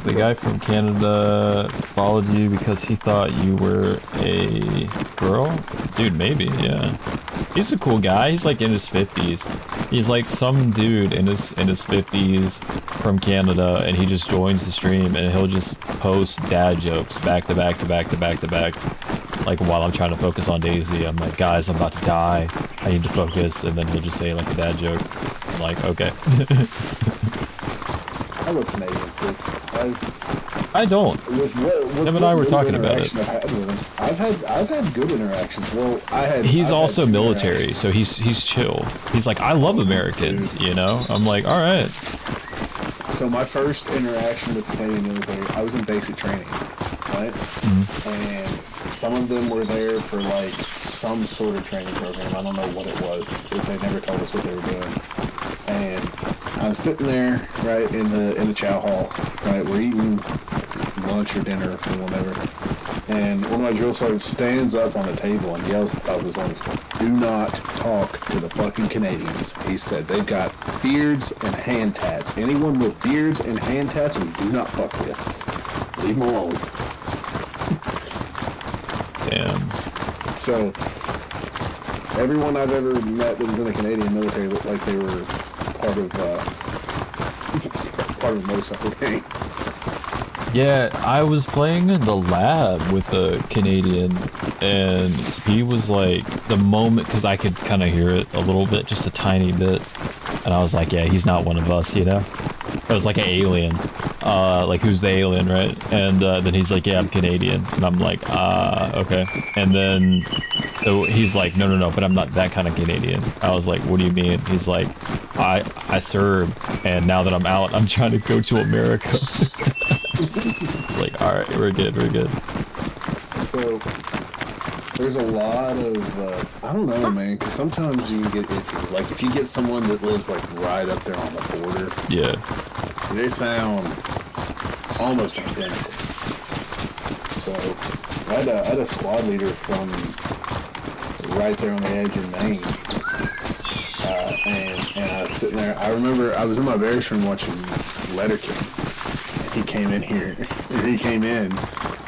The guy from Canada followed you because he thought you were a girl? Dude, maybe, yeah. He's a cool guy. He's like in his 50s. He's like some dude in his 50s from Canada, and he just joins the stream and he'll just post dad jokes back to back to back to back to back. Like while I'm trying to focus on Dayz, I'm like, guys, I'm about to die. I need to focus, and then he'll just say like a dad joke. I'm like, okay. I look Canadian, so I don't. Him and I were talking about it. I've had good interactions. Well, He's also military, so he's chill. He's like, I love Americans, you know. I'm like, all right. So my first interaction with the Canadian military, I was in basic training, right? And some of them were there for like some sort of training program. I don't know what it was. They never told us what they were doing. And I'm sitting there, right, in the chow hall, right? We're eating lunch or dinner or whatever. And one of my drill sergeants stands up on the table and yells at the top of his lungs, "Do not talk to the fucking Canadians." He said, "They've got beards and hand tats. Anyone with beards and hand tats, we do not fuck with. Leave them alone." Damn. So, everyone I've ever met that was in the Canadian military looked like they were part of a motorcycle gang. Yeah, I was playing in the lab with a Canadian, and he was like, the moment, because I could kind of hear it a little bit, just a tiny bit, and I was like, yeah, he's not one of us, you know? It was like an alien. Like, who's the alien, right? And then he's like, yeah, I'm Canadian. And I'm like, okay. And then, so he's like, no, but I'm not that kind of Canadian. I was like, what do you mean? He's like, I served, and now that I'm out, I'm trying to go to America. Like, alright, we're good. So, there's a lot of, I don't know, man, because sometimes you can get iffy. Like, if you get someone that lives, like, right up there on the border, Yeah. they sound almost identical. So, I had a squad leader from right there on the edge in Maine, and I was sitting there. I remember I was in my barracks room watching Letterkenny. He came in here. He came in,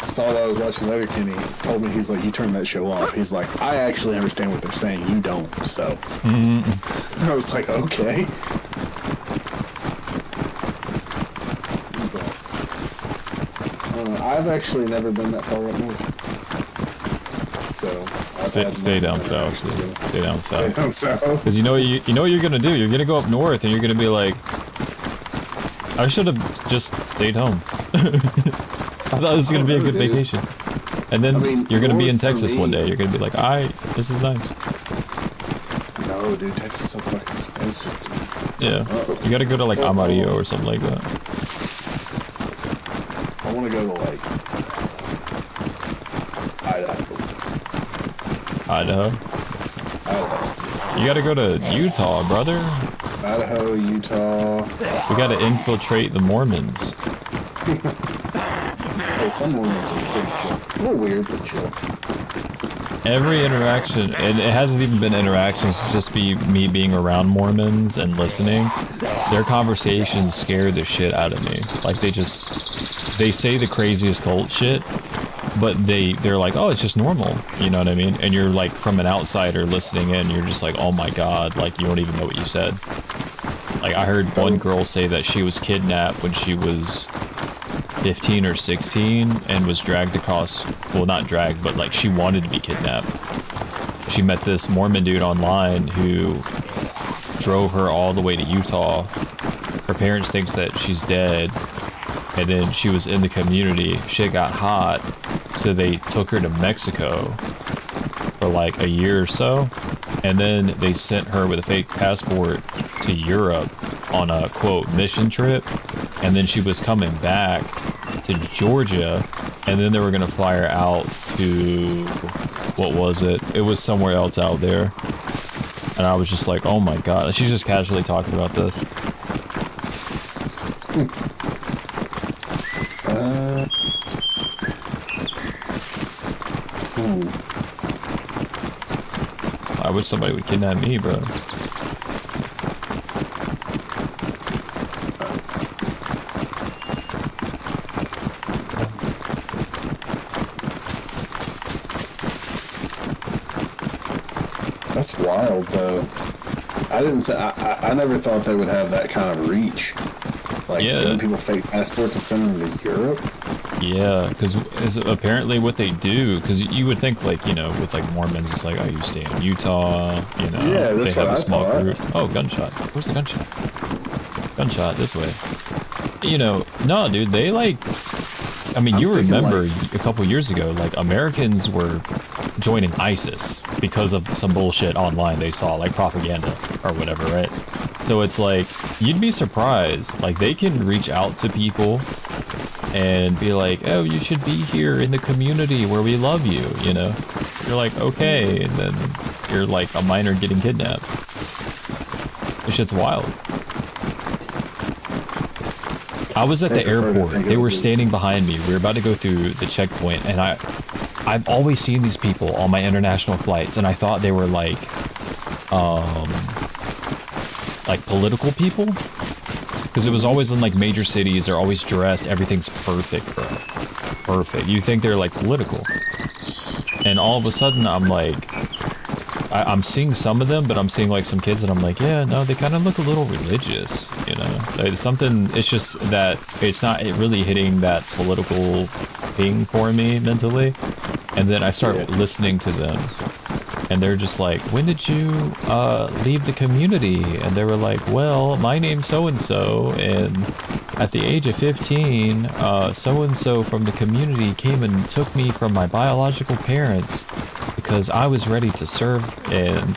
saw that I was watching Letterkenny, told me, he's like, "You turn that show off." He's like, "I actually understand what they're saying. You don't." So I was like, okay. But, I've actually never been that far up north. So Stay down south. Stay down south. Stay down south. Because you know what you're gonna do. You're gonna go up north, and you're gonna be like, I should have just stayed home. I thought this was gonna be a good vacation. And then you're gonna be in Texas one day. You're gonna be like, this is nice. No, dude, Texas is so fucking expensive, dude. Yeah. You gotta go to like Amarillo or something like that. I want to go to like Idaho. You gotta go to Utah, brother. Idaho, Utah. We gotta infiltrate the Mormons. Hey, some Mormons are pretty chill. A little weird, but chill. Every interaction, and it hasn't even been interactions, it's just me being around Mormons and listening. Their conversations scare the shit out of me. Like, they say the craziest cult shit, but they're like, oh, it's just normal, you know what I mean? And you're like, from an outsider listening in, you're just like, oh my god, like, you don't even know what you said. Like, I heard one girl say that she was kidnapped when she was 15 or 16 and was dragged across, well, not dragged, but like, she wanted to be kidnapped. She met this Mormon dude online who drove her all the way to Utah. Her parents thinks that she's dead, and then she was in the community. Shit got hot, so they took her to Mexico for like a year or so, and then they sent her with a fake passport to Europe on a, quote, mission trip, and then she was coming back to Georgia, and then they were gonna fly her out to, what was it? It was somewhere else out there. And I was just like, oh my god. She's just casually talking about this. I wish somebody would kidnap me, bro. That's wild, though. I never thought they would have that kind of reach. Like, giving people fake passports and sending them to Europe. Yeah, because apparently what they do, because you would think, like, you know, with like Mormons, it's like, oh, you stay in Utah, you know, yeah, that's they have what a small I thought. group. Oh, gunshot. Where's the gunshot? Gunshot this way. You know, no, dude, they like, I mean, you remember a couple years ago, like, Americans were joining ISIS because of some bullshit online they saw, like propaganda or whatever, right? So it's like, you'd be surprised. Like, they can reach out to people and be like, oh, you should be here in the community where we love you, you know? You're like, okay, and then you're like a minor getting kidnapped. This shit's wild. I was at the airport. They were standing behind me. We were about to go through the checkpoint, and I've always seen these people on my international flights, and I thought they were like political people, because it was always in like major cities. They're always dressed. Everything's perfect, bro. Perfect. You think they're like political, and all of a sudden I'm like, I'm seeing some of them, but I'm seeing like some kids, and I'm like, yeah, no, they kind of look a little religious, you know? Like, something. It's just that it's not really hitting that political thing for me mentally, and then I start listening to them. And they're just like, when did you leave the community? And they were like, well, my name's so-and-so, and at the age of 15, so-and-so from the community came and took me from my biological parents because I was ready to serve, and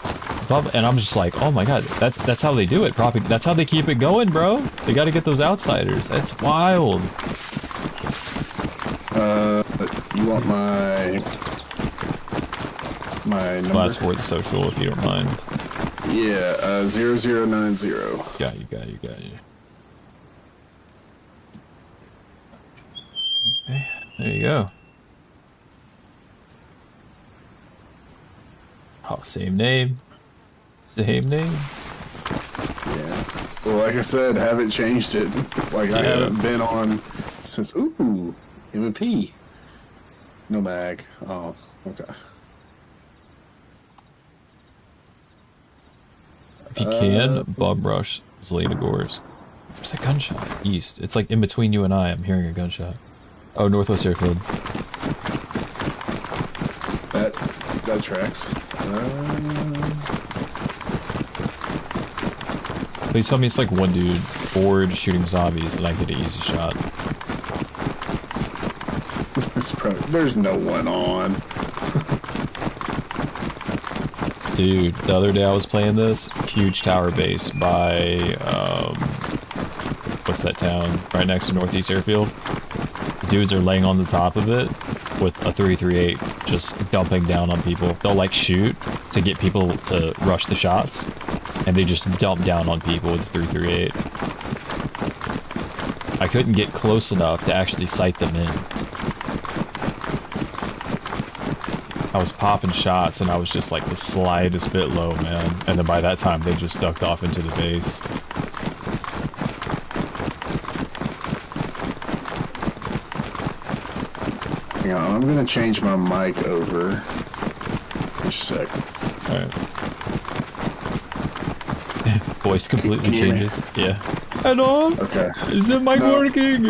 I'm just like, oh my god, that's how they do it. That's how they keep it going, bro. They got to get those outsiders. That's wild. You want my number? Last for the social, if you don't mind. Yeah, 0090. Got you. Okay, there you go. Oh, same name. Same name. Yeah. Well, like I said, haven't changed it. Like, I haven't been on since, ooh, M&P. No mag. Oh, okay. If you can, bum rush Zelina Gores. Where's that gunshot? East. It's like in between you and I. I'm hearing a gunshot. Oh, Northwest Airfield. That tracks. Please tell me it's like one dude forward shooting zombies and I get an easy shot. There's no one on. Dude, the other day I was playing this huge tower base by what's that town? Right next to Northeast Airfield. Dudes are laying on the top of it with a 338, just dumping down on people. They'll like shoot to get people to rush the shots, and they just dump down on people with a 338. I couldn't get close enough to actually sight them in. I was popping shots, and I was just like the slightest bit low, man. And then by that time, they just ducked off into the base. Hang on, I'm gonna change my mic over. Just a sec. Alright. Voice completely Can you hear me? changes. Yeah. Hello? Okay. Is the mic working?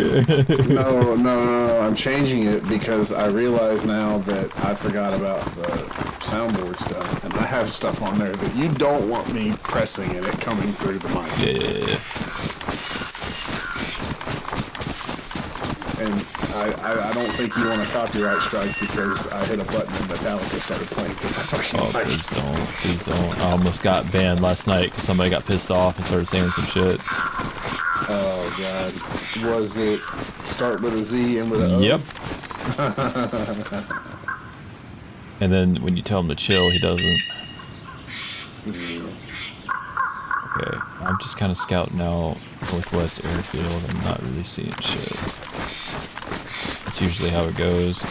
No, I'm changing it because I realize now that I forgot about the soundboard stuff, and I have stuff on there that you don't want me pressing and it coming through the mic. Yeah. And I don't think you want a copyright strike because I hit a button and Metallica started playing. Oh, please don't. Please don't. I almost got banned last night because somebody got pissed off and started saying some shit. Oh, God. Was it start with a Z and with a O? Yep. And then when you tell him to chill, he doesn't. Okay, I'm just kind of scouting out Northwest Airfield. I'm not really seeing shit. That's usually how it goes.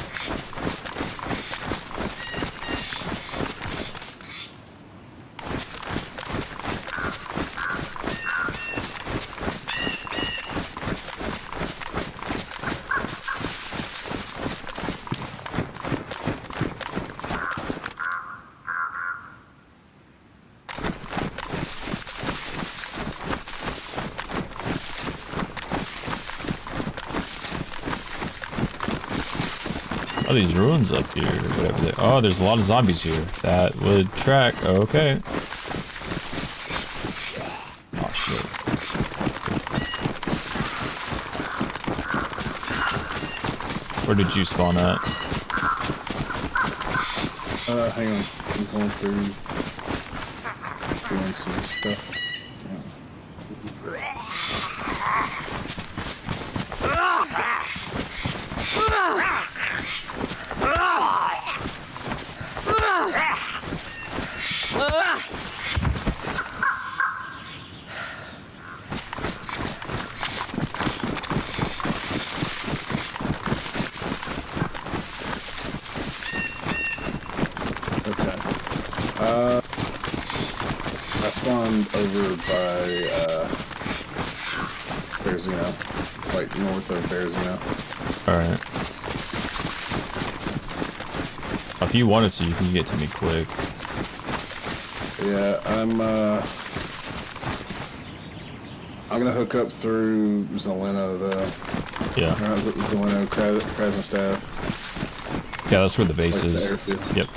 Oh, these ruins up here, whatever they. Oh, there's a lot of zombies here. That would track. Okay. Oh shit. Where did you spawn at? Hang on. I'm going through doing some stuff. I spawned over by, Bearzino, like north of Bearzino. Alright. If you wanted to, you can get to me quick. Yeah, I'm gonna hook up through Zeleno, Yeah. Zeleno, Krasnostav. Yeah, that's where the base Like the is. airfield. Yep.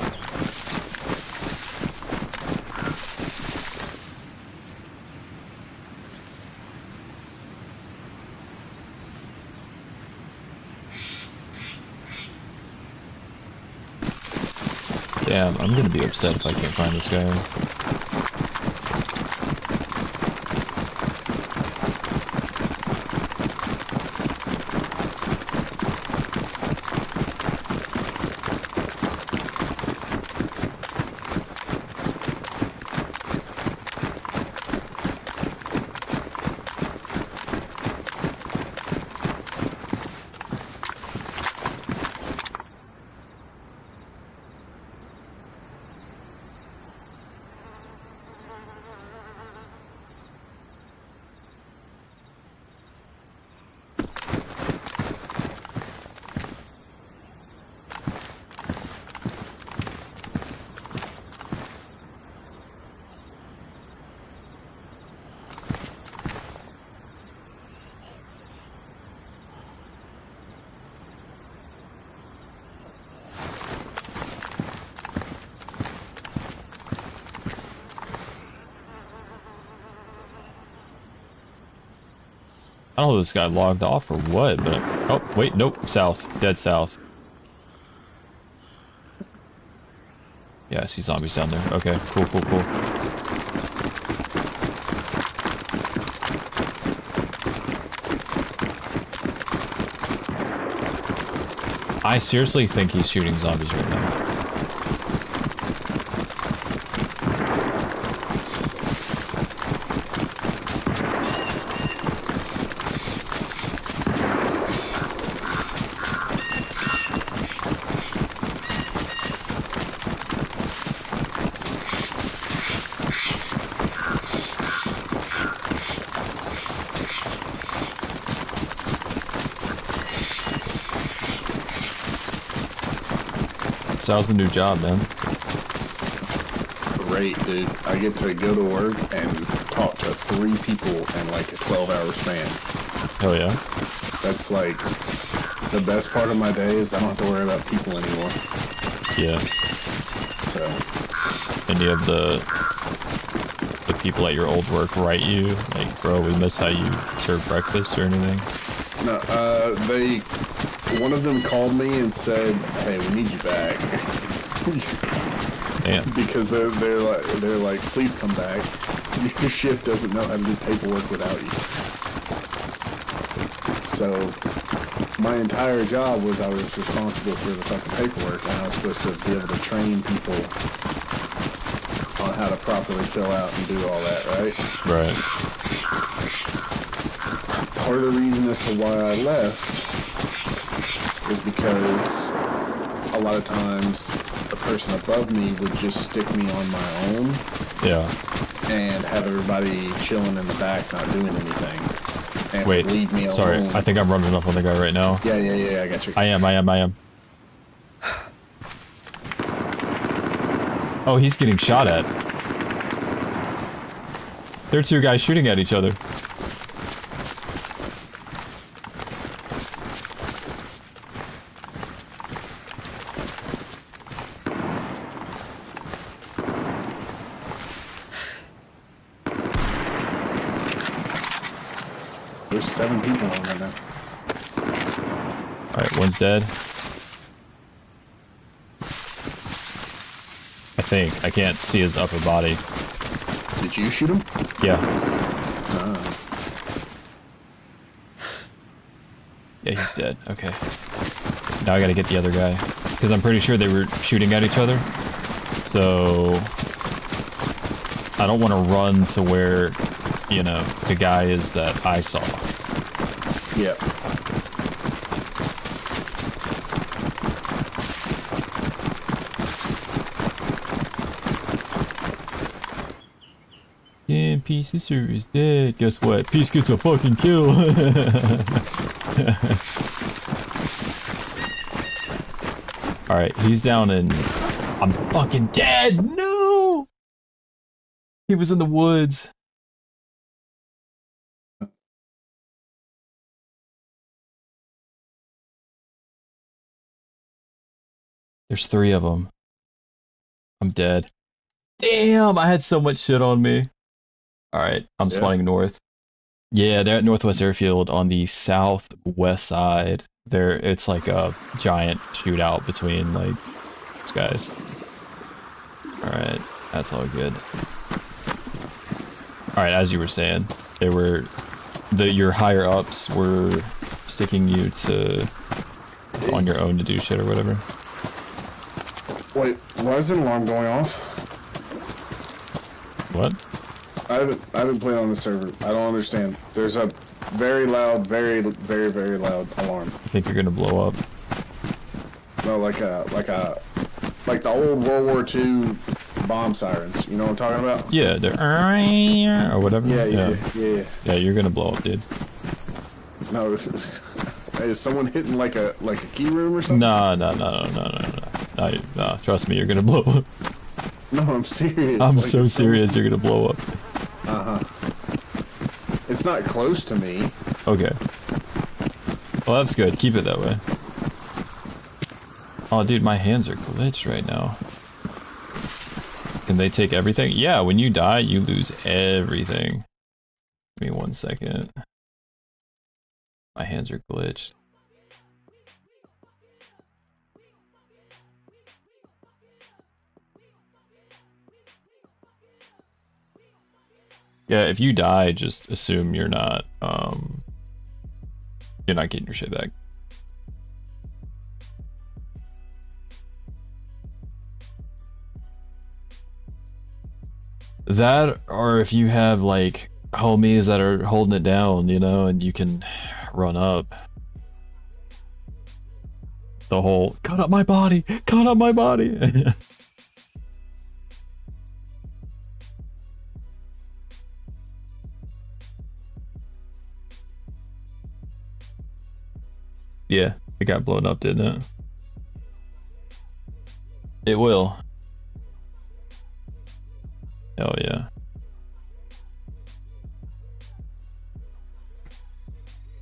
Damn, I'm gonna be upset if I can't find this guy. I don't know if this guy logged off or what, but... Oh, wait, nope. South. Dead south. Yeah, I see zombies down there. Okay, cool, cool, cool. I seriously think he's shooting zombies right now. So how's the new job, man? Great, dude. I get to go to work and talk to 3 people in like a 12-hour span. Hell yeah. That's like the best part of my day is I don't have to worry about people anymore. Yeah. So. Any of the people at your old work write you? Like, bro, we miss how you serve breakfast or anything? No, one of them called me and said, "Hey, we need you back." Damn. Because they're like, "Please come back. Your shift doesn't know how to do paperwork without you." So my entire job was I was responsible for the fucking paperwork, and I was supposed to be able to train people on how to properly fill out and do all that, right? Right. Part of the reason as to why I left is because a lot of times the person above me would just stick me on my own. Yeah. And have everybody chilling in the back, not doing anything. And Wait, leave me alone. sorry, I think I'm running up on the guy right now. Yeah, I got you. I am. Oh, he's getting shot at. There are 2 guys shooting at each other. There's 7 people on right now. Alright, one's dead. think. I can't see his upper body. Did you shoot him? Yeah. Yeah, he's dead. Okay. Now I gotta get the other guy. Because I'm pretty sure they were shooting at each other. So... I don't want to run to where, you know, the guy is that I saw. Yep. Damn, Peace is dead. Guess what? Peace gets a fucking kill. Alright, he's down in... I'm fucking dead! No! He was in the woods. There's 3 of them. I'm dead. Damn, I had so much shit on me. Alright, I'm spawning north. Yeah, they're at Northwest Airfield on the southwest side. It's like a giant shootout between, like, these guys. Alright, that's all good. Alright, as you were saying, your higher ups were sticking you to on your own to do shit or whatever. Wait, why is an alarm going off? What? I haven't played on the server. I don't understand. There's a very loud, very loud alarm. I think you're gonna blow up. No, like the old World War II bomb sirens. You know what I'm talking about? Yeah, they're or whatever. Yeah. Yeah, you're gonna blow up, dude. No, is someone hitting like a key room or something? No. Trust me, you're gonna blow up. No, I'm serious. I'm so serious, you're gonna blow up. It's not close to me. Okay. Well, that's good. Keep it that way. Oh, dude, my hands are glitched right now. Can they take everything? Yeah, when you die, you lose everything. Give me 1 second. My hands are glitched. Yeah, if you die, just assume you're not getting your shit back. That, or if you have like homies that are holding it down, you know, and you can run up. The whole cut up my body, cut up my body. Yeah, it got blown up, didn't it? It will. Hell yeah.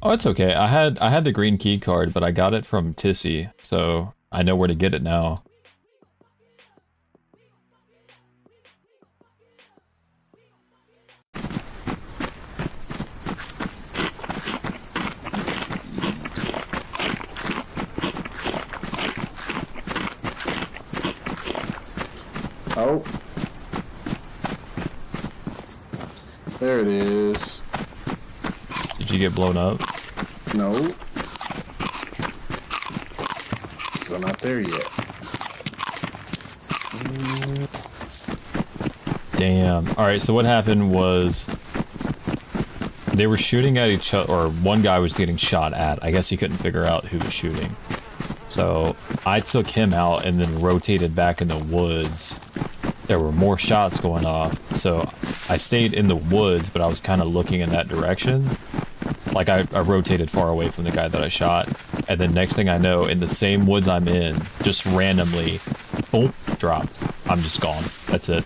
Oh, it's okay. I had the green key card, but I got it from Tissy, so I know where to get it now. Oh. There it is. Did you get blown up? No. Because I'm not there yet. Damn. Alright, so what happened was they were shooting at each other, or one guy was getting shot at. I guess he couldn't figure out who was shooting. So I took him out and then rotated back in the woods. There were more shots going off, so I stayed in the woods, but I was kind of looking in that direction. Like I rotated far away from the guy that I shot, and then next thing I know, in the same woods I'm in, just randomly, boom, dropped. I'm just gone. That's it.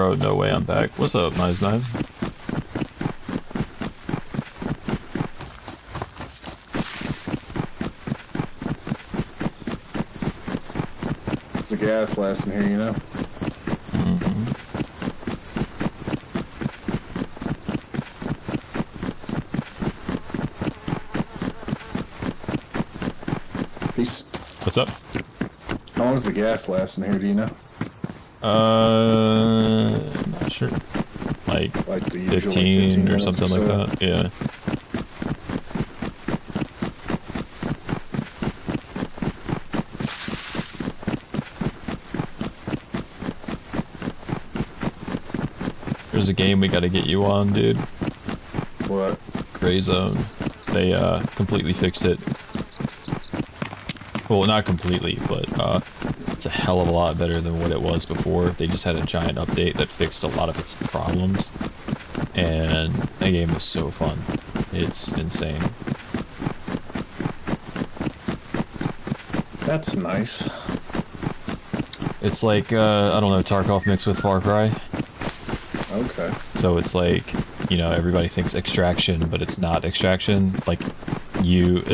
bro, no way I'm back. What's up, Nice Knives? There's a gas last in here, you know? Mm-hmm. Peace. What's up? How long does the gas last in here, do you know? Not sure. Like The usual 15 or minutes something like so? that. Yeah. There's a game we gotta get you on, dude. What? Gray Zone. They completely fixed it. Well, not completely, but it's a hell of a lot better than what it was before. They just had a giant update that fixed a lot of its problems. And that game is so fun. It's insane. That's nice. It's like, I don't know, Tarkov mixed with Far Cry. Okay. So it's like, you know, everybody thinks Extraction, but it's not Extraction. Like,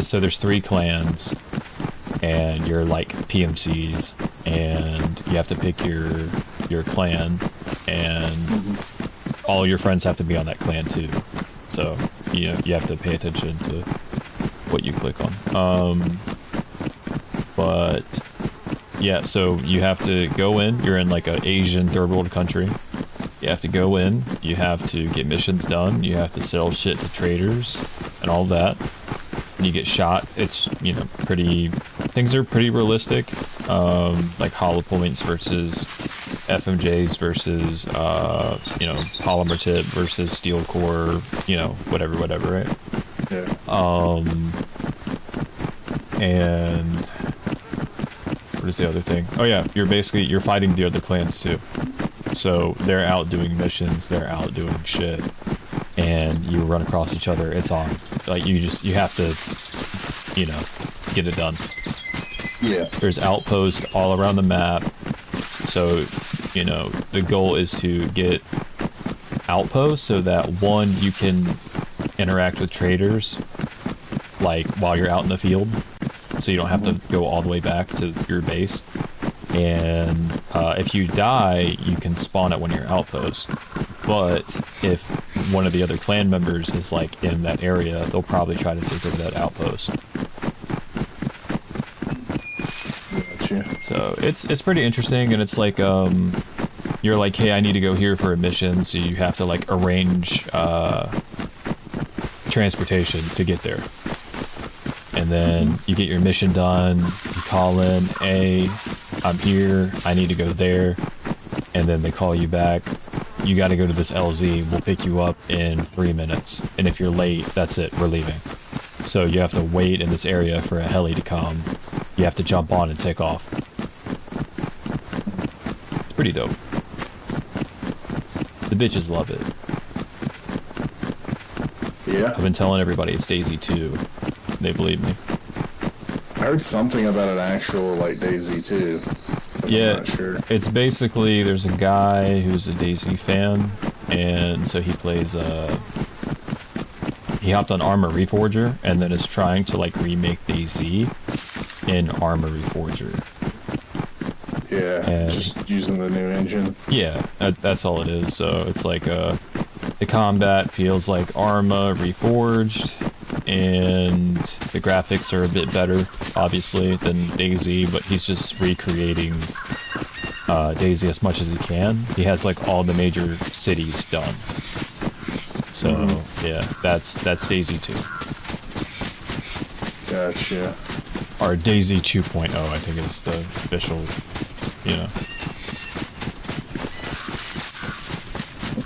so there's 3 clans, and you're like PMCs, and you have to pick your clan, and all your friends have to be on that clan too. So, you know, you have to pay attention to what you click on. But yeah, so you have to go in, you're in like an Asian third world country. You have to go in, you have to get missions done, you have to sell shit to traders and all that. When you get shot, it's, you know, things are pretty realistic. Like hollow points versus FMJs versus, you know, polymer tip versus steel core, you know, whatever, right? Yeah. And what is the other thing? Oh yeah, you're fighting the other clans too. So they're out doing missions, they're out doing shit, and you run across each other. It's on. Like you have to, you know, get it done. Yeah. There's outposts all around the map. So, you know, the goal is to get outposts so that one, you can interact with traders like while you're out in the field, so you don't have to go all the way back to your base. And if you die, you can spawn at one of your outposts. But if one of the other clan members is like in that area, they'll probably try to take over that outpost. Gotcha. So it's pretty interesting, and it's like you're like, hey, I need to go here for a mission, so you have to like arrange transportation to get there. And then you get your mission done, you call in, hey, I'm here, I need to go there, and then they call you back. You got to go to this LZ, we'll pick you up in 3 minutes, and if you're late, that's it, we're leaving. So you have to wait in this area for a heli to come. You have to jump on and take off. It's pretty dope. The bitches love it. Yeah. I've been telling everybody it's Dayz 2. They believe me. I heard something about an actual, like, Dayz too. Yeah, I'm not sure. it's basically, there's a guy who's a Dayz fan, and so he plays, he hopped on Arma Reforger, and then is trying to, like, remake Dayz in Arma Reforger. Yeah, And just using the new engine. yeah, that's all it is. So it's like, the combat feels like Arma Reforged, and the graphics are a bit better, obviously, than Dayz, but he's just recreating Dayz as much as he can. He has like all the major cities done. So yeah, that's Dayz 2. Gotcha. Or Dayz 2.0, I think is the official, you know.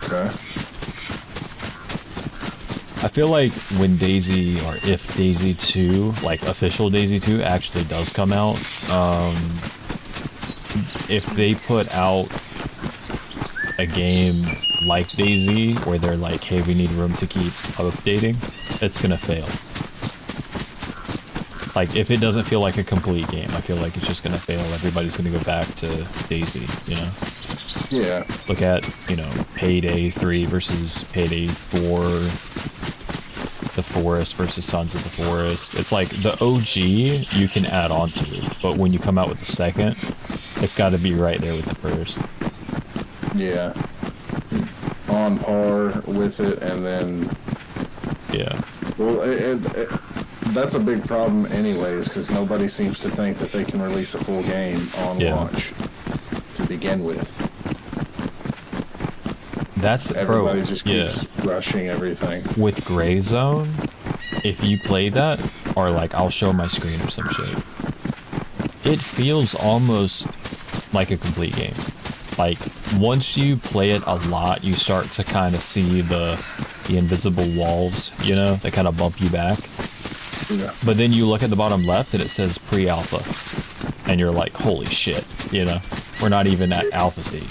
Okay. I feel like when Dayz, or if Dayz 2, like official Dayz 2 actually does come out, if they put out a game like Dayz, where they're like, hey, we need room to keep updating, it's gonna fail. Like, if it doesn't feel like a complete game, I feel like it's just gonna fail. Everybody's gonna go back to Dayz, you know? Yeah. Look at, you know, Payday 3 versus Payday 4, The Forest versus Sons of the Forest. It's like the OG you can add on to, but when you come out with the second, it's got to be right there with the first. Yeah. On par with it, and then... Yeah. Well, that's a big problem anyways, because nobody seems to think that they can release a full game on launch to begin with. That's Everybody just keeps rushing everything. With Gray Zone, if you play that, or like I'll show my screen or some shit, it feels almost like a complete game. Like once you play it a lot, you start to kind of see the invisible walls, you know, that kind of bump you back. Yeah. But then you look at the bottom left and it says pre-alpha, and you're like, holy shit, you know, we're not even at alpha stage.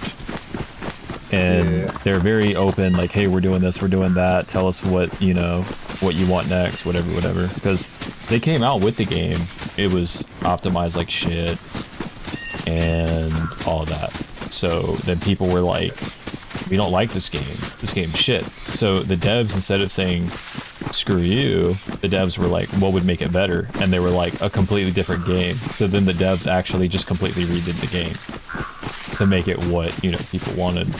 And they're very open, like, hey, we're doing this, we're doing that, tell us what, you know, what you want next, whatever. Because they came out with the game, it was optimized like shit, and all that. So then people were like, we don't like this game's shit. So the devs, instead of saying, screw you, the devs were like, what would make it better? And they were like, a completely different game. So then the devs actually just completely redid the game to make it what, you know, people wanted.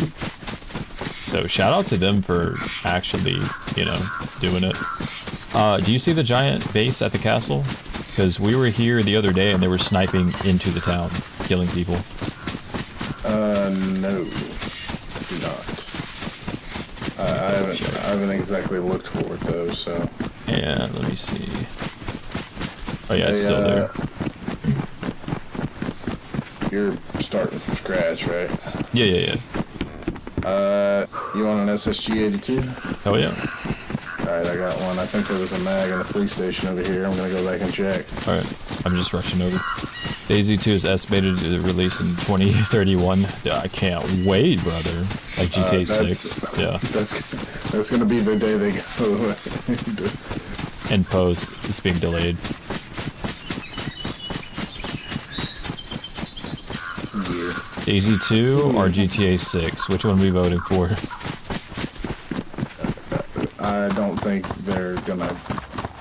So shout out to them for actually, you know, doing it. Do you see the giant base at the castle? Because we were here the other day and they were sniping into the town, killing people. No, do not. I haven't exactly looked for it though, so. Yeah, let me see. Oh yeah, it's still there. You're starting from scratch, right? Yeah. You want an SSG-82? Oh yeah. Alright, I got one. I think there was a mag in the police station over here. I'm gonna go back and check. Alright, I'm just rushing over. Dayz 2 is estimated to release in 2031. I can't wait, brother. Like GTA 6. Yeah. That's gonna be the day they go. In post, it's being delayed. Dayz 2 or GTA 6? Which one are we voting for? I don't think they're gonna...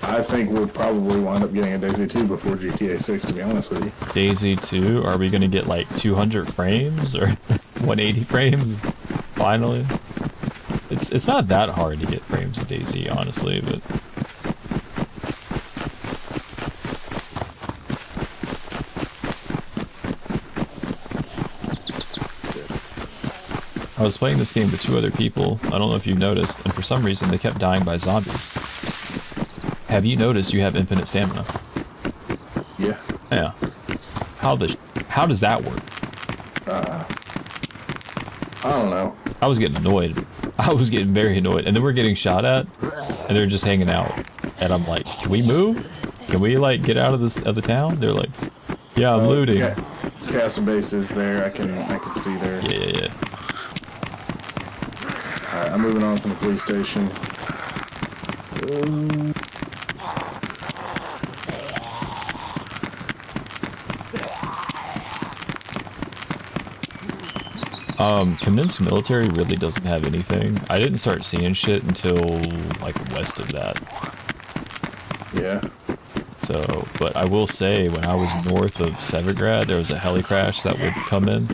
I think we'll probably wind up getting a Dayz 2 before GTA 6, to be honest with you. Dayz 2? Are we gonna get like 200 frames or 180 frames? Finally? It's not that hard to get frames of Dayz, honestly, but... I was playing this game with 2 other people, I don't know if you noticed, and for some reason they kept dying by zombies. Have you noticed you have infinite stamina? Yeah. Yeah. How does that work? I don't know. I was getting annoyed. I was getting very annoyed. And then we're getting shot at, and they're just hanging out. And I'm like, can we move? Can we, like, get out of the town? They're like, yeah, I'm looting. Yeah. Castle base is there. I can see there. Yeah. Alright, I'm moving on from the police station. Condensed military really doesn't have anything. I didn't start seeing shit until, like, west of that. Yeah. So, but I will say, when I was north of Severgrad, there was a heli crash that would come in,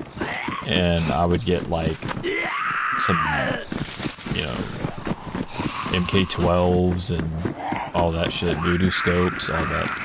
and I would get, like, some, you know, MK12s and all that shit, voodoo scopes, all that.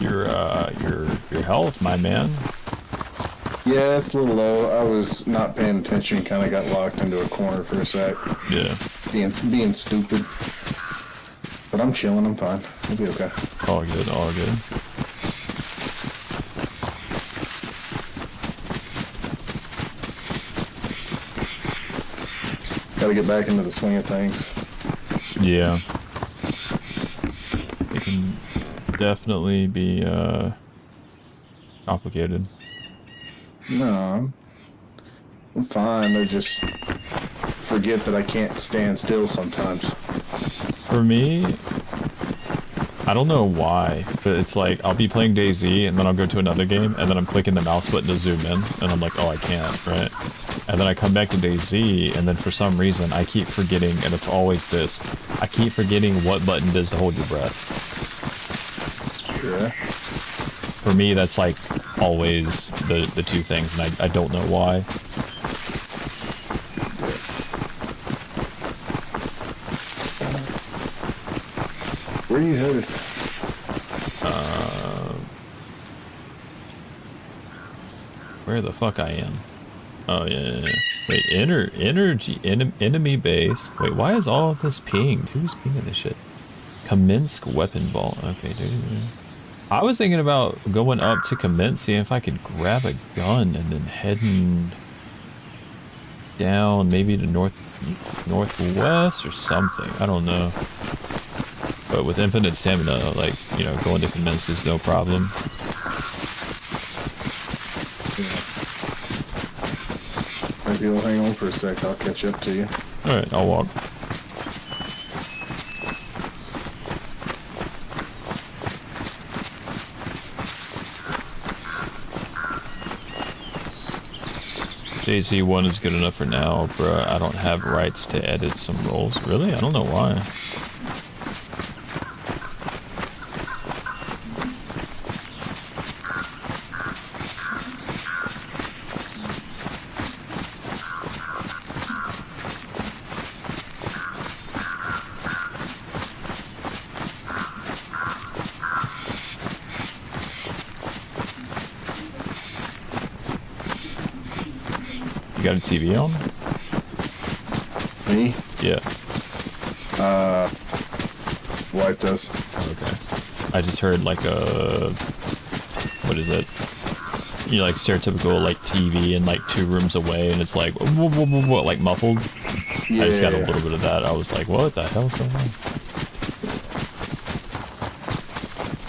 your health, my man. Yeah, it's a little low. I was not paying attention, kind of got locked into a corner for a sec. Yeah. Being stupid. But I'm chilling, I'm fine. I'll be okay. All good, all good. Gotta get back into the swing of things. Yeah. It can definitely be complicated. No, I'm fine. I just forget that I can't stand still sometimes. For me, I don't know why, but it's like I'll be playing DayZ and then I'll go to another game and then I'm clicking the mouse button to zoom in and I'm like, oh, I can't, right? And then I come back to DayZ and then for some reason I keep forgetting, and it's always this, I keep forgetting what button does to hold your breath. Yeah. For me, that's like always the two things, and I don't know why. Where are you headed? Where the fuck I am? Oh yeah. Wait, enemy base. Wait, why is all of this pinged? Who's pinging this shit? Kamensk weapon vault. Okay, dude. I was thinking about going up to Kamensk, seeing if I could grab a gun and then heading down maybe to northwest or something. I don't know. But with infinite stamina, like, you know, going to Kamensk is no problem. Maybe you'll hang on for a sec. I'll catch up to you. Alright, I'll walk. JZ1 is good enough for now, bruh. I don't have rights to edit some roles. Really? I don't know why. You got a TV on? Me? Yeah. Wife does. Okay. I just heard like a... What is it? You know, like stereotypical like TV in like 2 rooms away, and it's like whoa, whoa, whoa, whoa, like muffled. Yeah. I just got a little bit of that. I was like, what the hell's going on?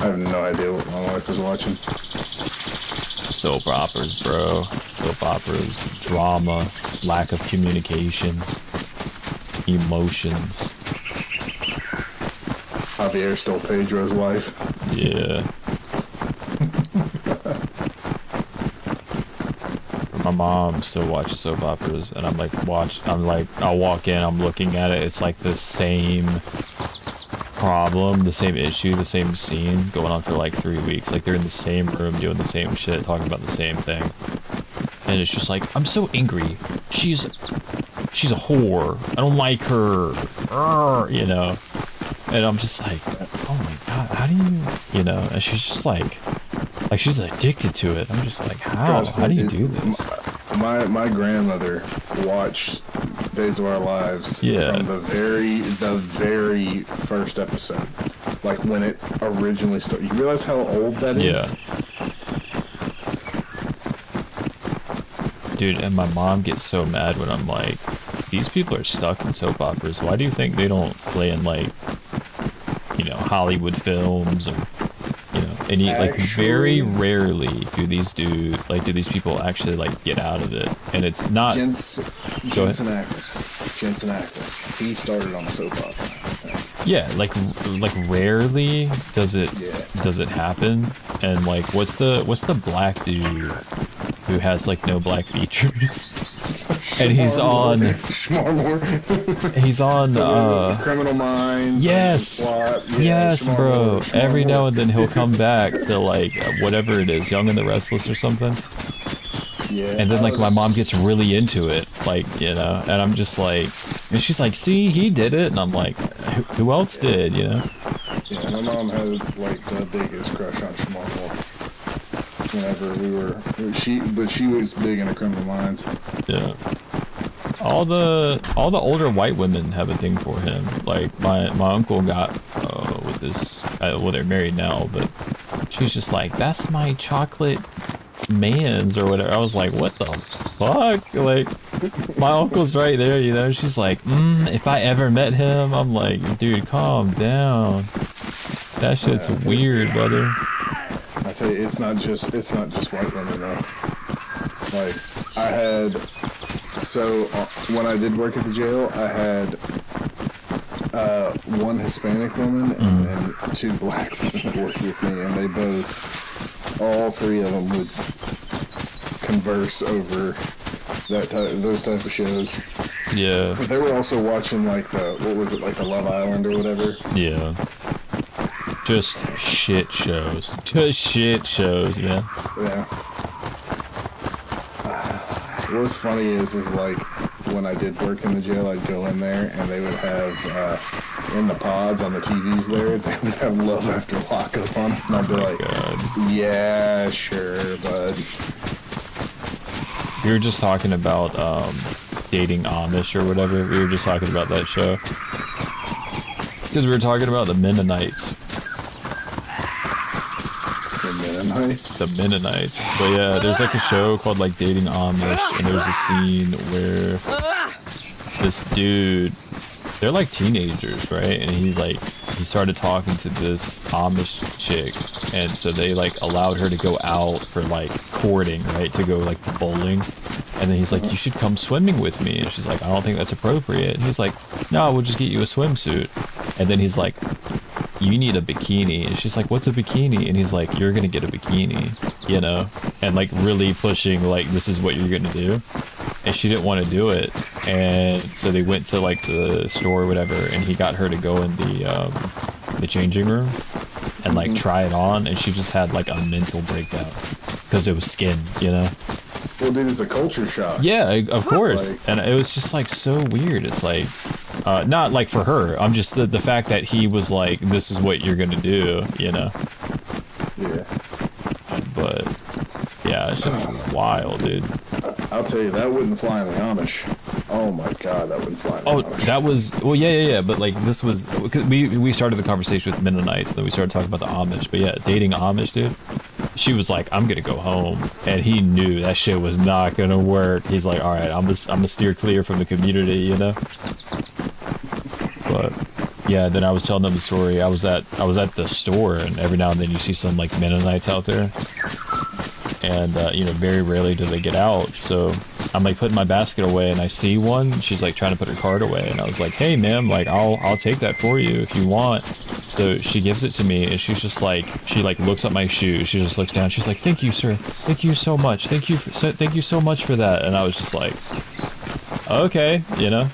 I have no idea what my wife is watching. Soap operas, bro. Soap operas, drama, lack of communication, emotions. Javier stole Pedro's wife. Yeah. My mom still watches soap operas, and I'm like, I'll walk in, I'm looking at it, it's like the same problem, the same issue, the same scene going on for like 3 weeks. Like they're in the same room doing the same shit, talking about the same thing. And it's just like, I'm so angry. She's a whore. I don't like her. You know? And I'm just like, oh my god, how do you know? And she's just like she's addicted to it. I'm just like, how? How do you do this? My grandmother watched Days of Our Lives from the very first episode. Like when it originally started. You realize how old that is? Yeah. Dude, and my mom gets so mad when I'm like, these people are stuck in soap operas. Why do you think they don't play in like, you know, Hollywood films or, you know, any like very rarely do these people actually like get out of it, and it's not. Jensen Ackles. He started on a soap opera, I think. Yeah, like rarely does it happen, and like what's the black dude who has like no black features? And he's on Criminal Minds. Yes. Yes, bro. Every now and then he'll come back to like whatever it is, Young and the Restless or something. Yeah. And then like my mom gets really into it, like, you know, and I'm just like, and she's like, see, he did it, and I'm like, who else did, you know? Yeah, my mom had like the biggest crush on Shamar whenever we were. She was big into Criminal Minds. Yeah. All the older white women have a thing for him. Like my uncle got with this. Well, they're married now, but she's just like, that's my chocolate man's or whatever. I was like, what the fuck? Like, my uncle's right there, you know. She's like, if I ever met him, I'm like, dude, calm down. That shit's weird, brother. I tell you, it's not just white women though. Like, I had, so when I did work at the jail, I had one Hispanic woman and two black women that worked with me, and they both, all three of them would converse over those type of shows. Yeah. But they were also watching like the Love Island or whatever. Yeah. Just shit shows. Just shit shows, man. Yeah. What's funny is like when I did work in the jail, I'd go in there and they would have in the pods on the TVs there, they would have Love After Lockup on, and I'd be like, God. Yeah, sure, bud. We were just talking about dating Amish or whatever. We were just talking about that show because we were talking about the Mennonites. The Mennonites. But yeah, there's like a show called like Dating Amish, and there's a scene where this dude, they're like teenagers, right? And he started talking to this Amish chick, and so they like allowed her to go out for like courting, right? To go like bowling. And then he's like, you should come swimming with me. And she's like, I don't think that's appropriate. And he's like, no, we'll just get you a swimsuit. And then he's like, you need a bikini. And she's like, what's a bikini? And he's like, you're gonna get a bikini, you know? And like really pushing like, this is what you're gonna do. And she didn't want to do it. And so they went to like the store or whatever, and he got her to go in the changing room and like try it on, and she just had like a mental breakdown because it was skin, you know? Well, dude, it's a culture shock. Yeah, of course. Like, and it was just like so weird. It's like, not like for her. I'm just the fact that he was like, this is what you're gonna do, you know? Yeah. But yeah, it's just wild, dude. I'll tell you, that wouldn't fly in the Amish. Oh my God, that wouldn't fly in the Amish. That was, well, yeah. But like this was, cause we started the conversation with Mennonites, and then we started talking about the Amish. But yeah, dating Amish, dude. She was like, I'm gonna go home, and he knew that shit was not gonna work. He's like, all right, I'm gonna steer clear from the community, you know. But yeah, then I was telling them the story. I was at the store, and every now and then you see some like Mennonites out there, and you know, very rarely do they get out. So I'm like putting my basket away, and I see one. She's like trying to put her card away, and I was like, hey ma'am, like I'll take that for you if you want. So she gives it to me, and she's just like, she like looks at my shoes. She just looks down. She's like, thank you, sir. Thank you so much. Thank you so much for that. And I was just like, okay, you know,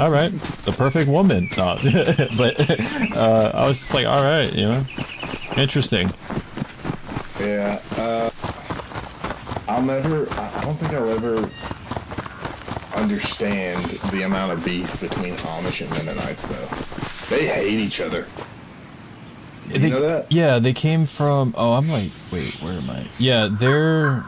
all right, the perfect woman. No, but I was just like, all right, you know, interesting. Yeah. I don't think I'll ever understand the amount of beef between Amish and Mennonites, though. They hate each other. Did you know that? Yeah, they came from, oh, I'm like, wait, where am I? Yeah, they're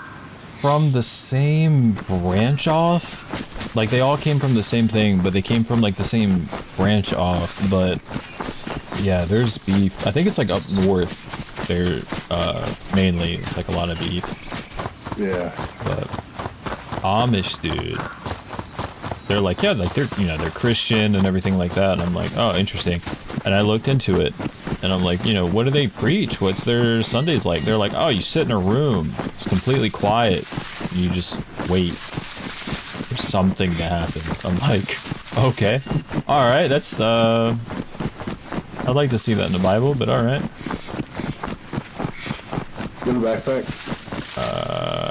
from the same branch off. Like, they all came from the same thing, but they came from, like, the same branch off. But, yeah, there's beef. I think it's, like, up north. They're, mainly, it's, like, a lot of beef. Yeah. But Amish, dude. They're like, yeah, like they're Christian and everything like that. And I'm like, oh, interesting. And I looked into it, and I'm like, you know, what do they preach? What's their Sundays like? They're like, oh, you sit in a room. It's completely quiet. And you just wait for something to happen. I'm like, okay. All right, that's, I'd like to see that in the Bible, but all right. Get a backpack?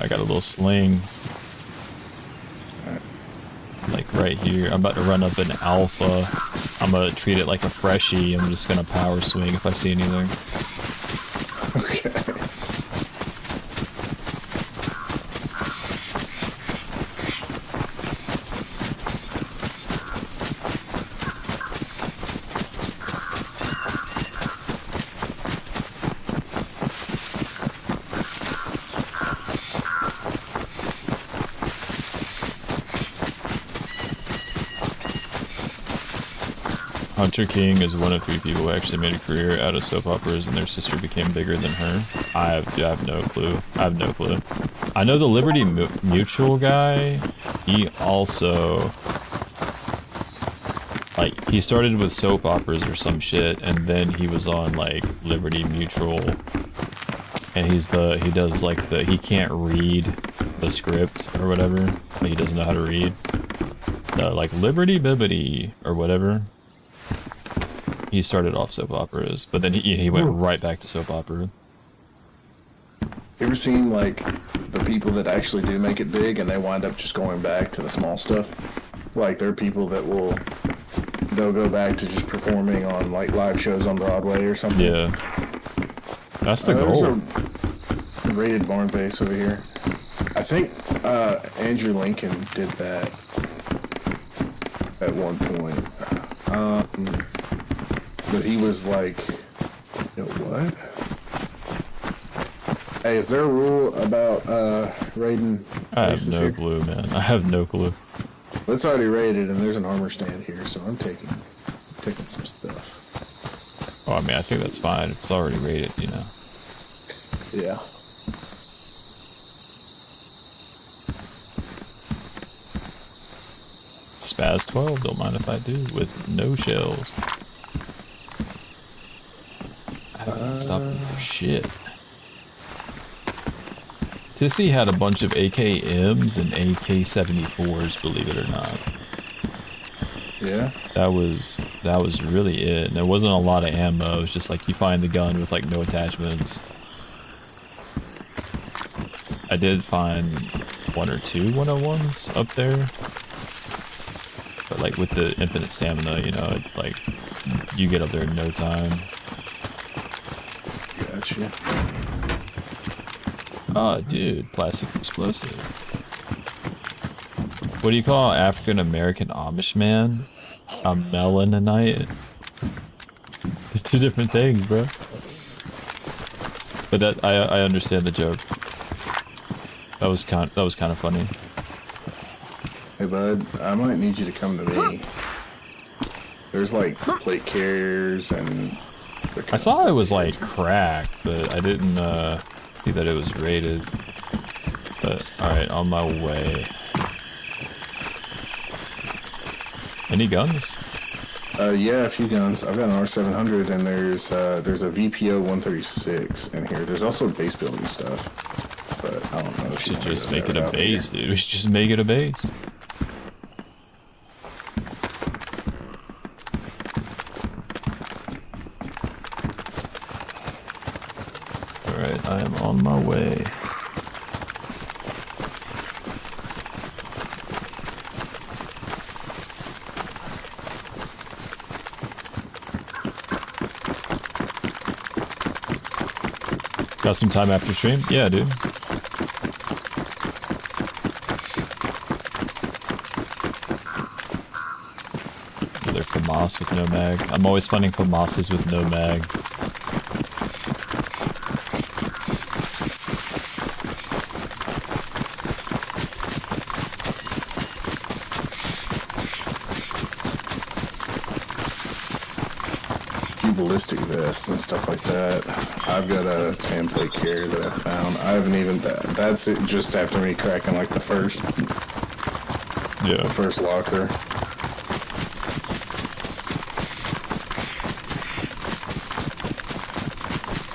I got a little sling. Like right here. I'm about to run up an alpha. I'm gonna treat it like a freshie. I'm just gonna power swing if I see anything. Okay. Hunter King is one of 3 people who actually made a career out of soap operas, and their sister became bigger than her. I have no clue. I have no clue. I know the Liberty Mutual guy. He also, like, he started with soap operas or some shit, and then he was on like Liberty Mutual, and he does like he can't read the script or whatever. Like, he doesn't know how to read. Like Liberty Bibbity or whatever. He started off soap operas, but then he went right back to soap opera. You ever seen like the people that actually do make it big and they wind up just going back to the small stuff? Like there are people that they'll go back to just performing on like live shows on Broadway or something. Yeah. That's the goal. There's a rated barn base over here. I think Andrew Lincoln did that at one point. But he was like, yo, what? Hey, is there a rule about raiding I have bases no here? clue, man. I have no clue. It's already raided, and there's an armor stand here, so I'm taking some stuff. Oh, I mean, I think that's fine. It's already rated, you know. Yeah. Spaz 12, don't mind if I do, with no shells. I haven't stopped me for shit. Tissy had a bunch of AKMs and AK-74s, believe it or not. Yeah? That was really it. And there wasn't a lot of ammo. It was just like you find the gun with like no attachments. I did find 1 or 2 101s up there. But like with the infinite stamina, you know, like you get up there in no time. Gotcha. Oh, dude, plastic explosive. What do you call an African American Amish man? A Melanite. They're 2 different things, bro. But that I understand the joke. That was kind of funny. Hey, bud, I might need you to come to me. There's like plate carriers and. I saw it was like cracked, but I didn't see that it was rated. But alright, on my way. Any guns? Yeah, a few guns. I've got an R700 and there's a VPO 136 in here. There's also base building stuff, but I don't know. We should just make it a base, dude. We should just make it a base. Alright, I am on my way. Got some time after stream? Yeah, dude. They're FAMAS with no mag. I'm always finding FAMASs with no mag. Ballistic vests and stuff like that. I've got a template carrier that I found. I haven't even that's it just after me cracking like the first locker.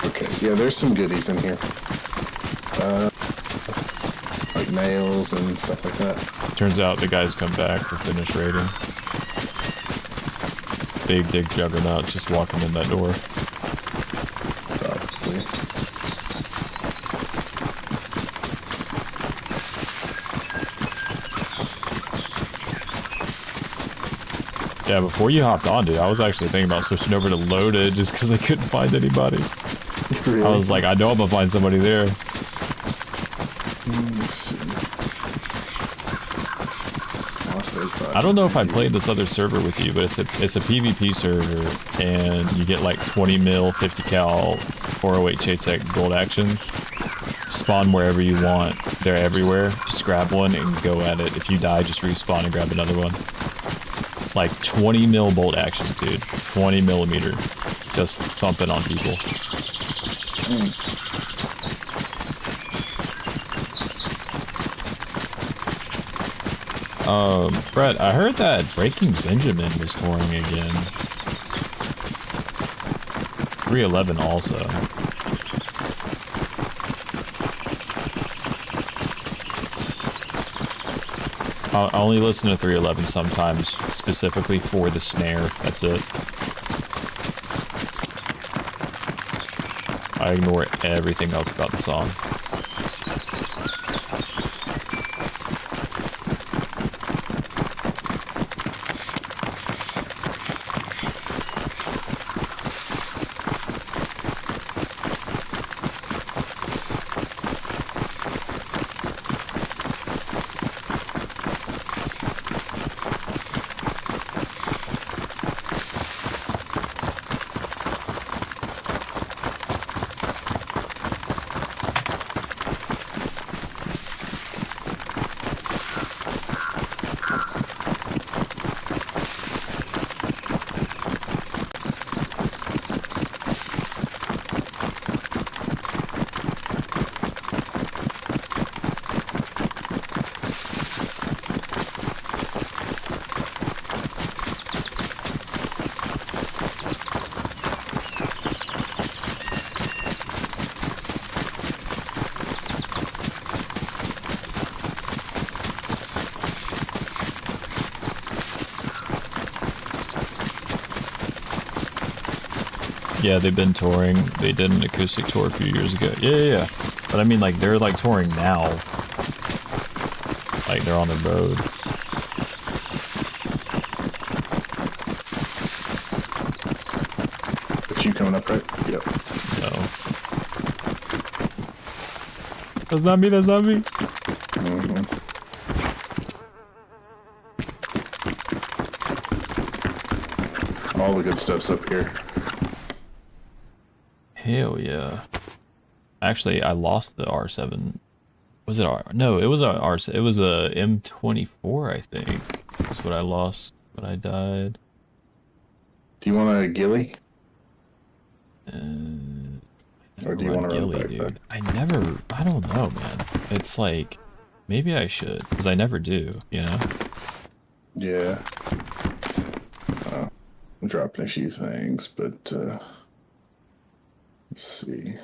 Okay, yeah, there's some goodies in here. Like nails and stuff like that. Turns out the guys come back to finish raiding. Big dick juggernaut just walking in that door. Probably. Yeah, before you hopped on, dude, I was actually thinking about switching over to loaded just because I couldn't find anybody. Really? I was like, I know I'm gonna find somebody there. I don't know if I played this other server with you, but it's a PvP server, and you get like 20 mil, 50 cal, 408 Chaytech gold actions. Spawn wherever you want. They're everywhere. Just grab one and go at it. If you die, just respawn and grab another one. Like 20 mil bolt action, dude. 20 millimeter. Just thumping on people. Brett, I heard that Breaking Benjamin was touring again. 311 also. I only listen to 311 sometimes, specifically for the snare. That's it. I ignore everything else about the song. Yeah, they've been touring. They did an acoustic tour a few years ago. Yeah. But I mean, like, they're, like, touring now. Like, they're on the road. But you coming up, right? Yep. No. That's not me, that's not me. All the good stuff's up here. Hell yeah. Actually, I lost the R7. Was it R? No, it was a R7. It was a M24, I think. That's what I lost when I died. Do you want a ghillie? Or do you want to run back? Dude? I don't know, man. It's like, maybe I should, because I never do, you know? Yeah. I'm dropping a few things, but, let's see.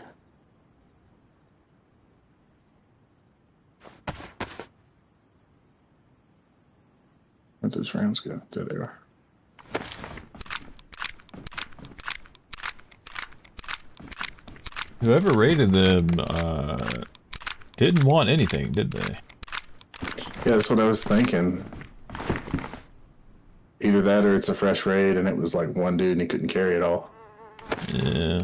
Where'd those rounds go? There they are. Whoever rated them, didn't want anything, did they? Yeah, that's what I was thinking. Either that or it's a fresh raid and it was like one dude and he couldn't carry it all. Yeah.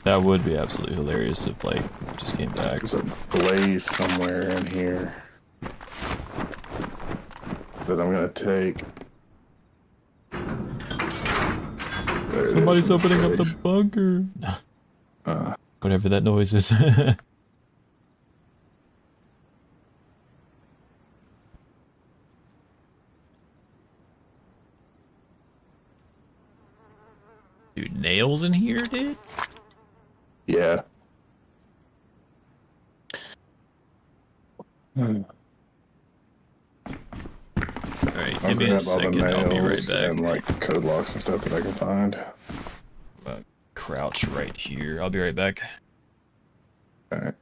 That would be absolutely hilarious if, like, we just came back. There's a blaze somewhere in here that I'm gonna take. Somebody's opening up the bunker. Whatever that noise is. Dude, nails in here, dude? Yeah. Alright, give me a second, I'll be right back. And like code locks and stuff that I can find. Crouch right here. I'll be right back. Alright.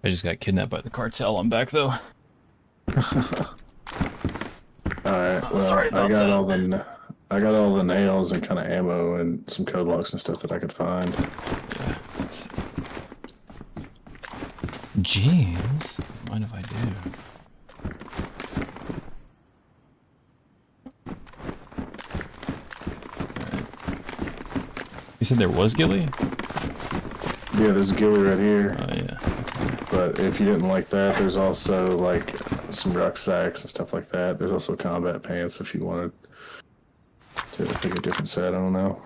I just got kidnapped by the cartel. I'm back though. Alright, well, Sorry about that. I got all the nails and kind of ammo and some code locks and stuff that I could find. Yeah. Let's see. Jeans? Mind if I do? Alright. You said there was Gilly? Yeah, there's a ghillie right here. Oh yeah. But if you didn't like that, there's also like some rucksacks and stuff like that. There's also combat pants if you wanted to pick a different set. I don't know.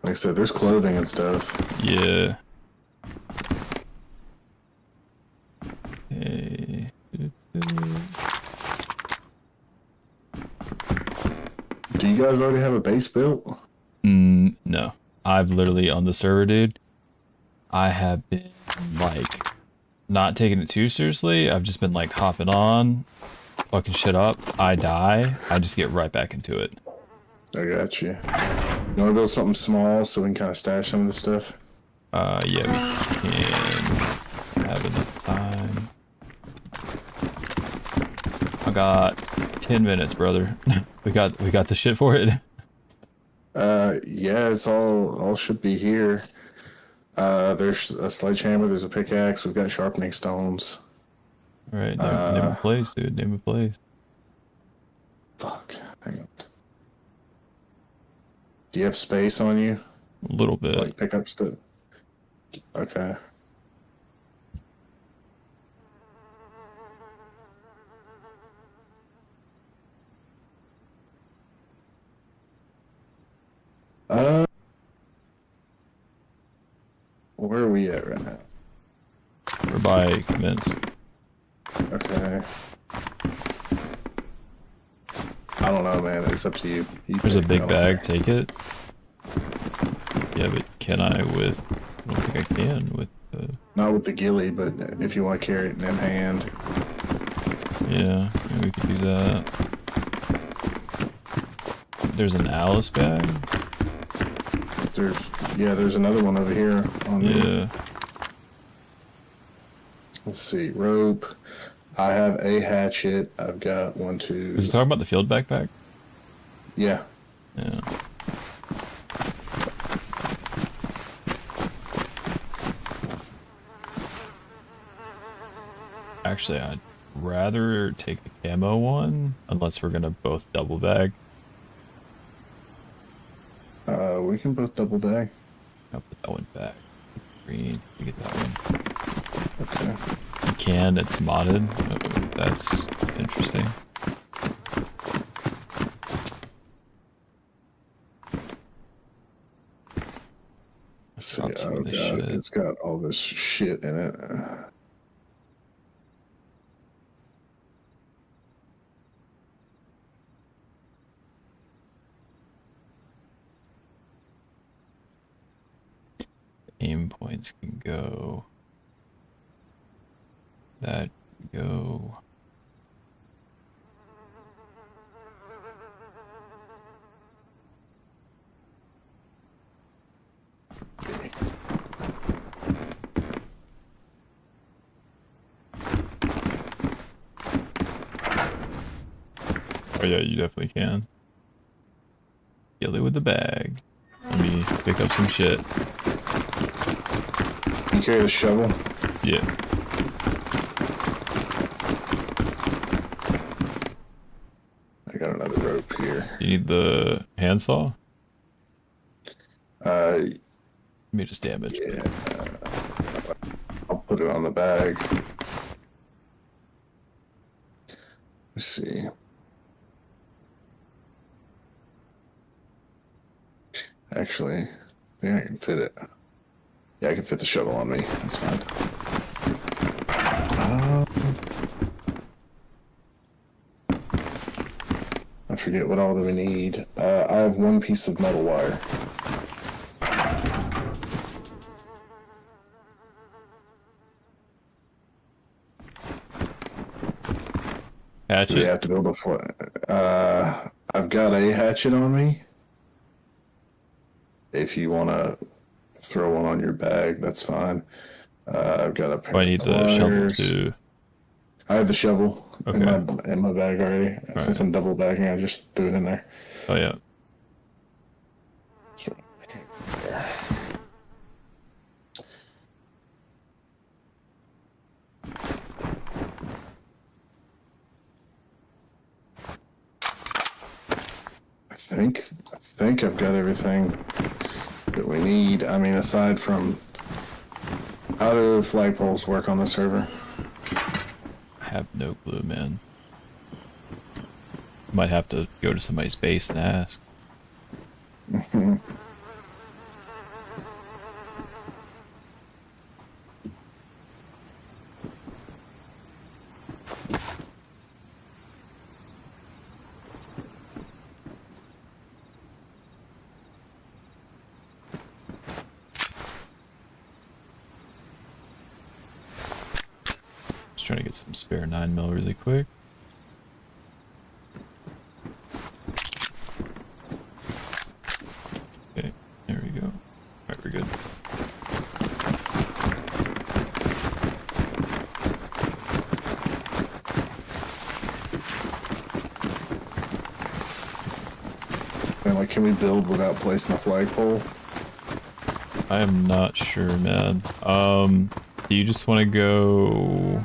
Like I said, there's clothing and stuff. Yeah. Hey. Do you guys already have a base built? No. I've literally on the server, dude. I have been like not taking it too seriously. I've just been like hopping on, fucking shit up. I die. I just get right back into it. I got you. You want to build something small so we can kind of stash some of this stuff? Yeah, we can have enough time. I got 10 minutes, brother. we got the shit for it. Yeah, it's all should be here. There's a sledgehammer, there's a pickaxe, we've got sharpening stones. All right, name a place, dude. Name a place. Fuck, hang on. Do you have space on you? A little bit. Like pick up stuff? Okay. Where are we at right now? We're by commence. Okay. I don't know, man. It's up to you. There's a big bag. Take it. Yeah, but can I with? I don't think I can with. Not with the ghillie, but if you want to carry it in hand. Yeah, maybe we could do that. There's an Alice bag. if there's... Yeah, there's another one over here on me. Yeah. Let's see. Rope. I have a hatchet. I've got 1, 2... Was he talking about the field backpack? Yeah. Yeah. Actually, I'd rather take the camo one, unless we're gonna both double bag. We can both double bag. I'll put that one back. Green, you get that one. Okay. You can, it's modded. Oh, that's interesting. Let's see. Drop some Oh, of this God. shit. It's got all this shit in it. Aim points can go. That can go. Oh yeah, you definitely can. Gilly with the bag. Let me pick up some shit. You carry the shovel? Yeah. I got another rope here. You need the handsaw? Maybe just damage. Yeah. I'll put it on the bag. Let's see. Actually, I think I can fit it. Yeah, I can fit the shovel on me. That's fine. I forget what all do we need. I have 1 piece of metal wire. Hatchet? We have to build I've got a hatchet on me. If you want to throw one on your bag, that's fine. I've got a pair I need of the shovel pliers. too. I have the shovel Okay. in my bag already. Since right. I'm double bagging, I just threw it in there. Oh yeah. I think I've got everything that we need. I mean, aside from how do flagpoles work on the server? I have no clue, man. Might have to go to somebody's base and ask. Just trying to get some spare 9mm really quick. Okay, there we go. Alright, we're good. And like, can we build without placing a flagpole? I am not sure, man. Do you just want to go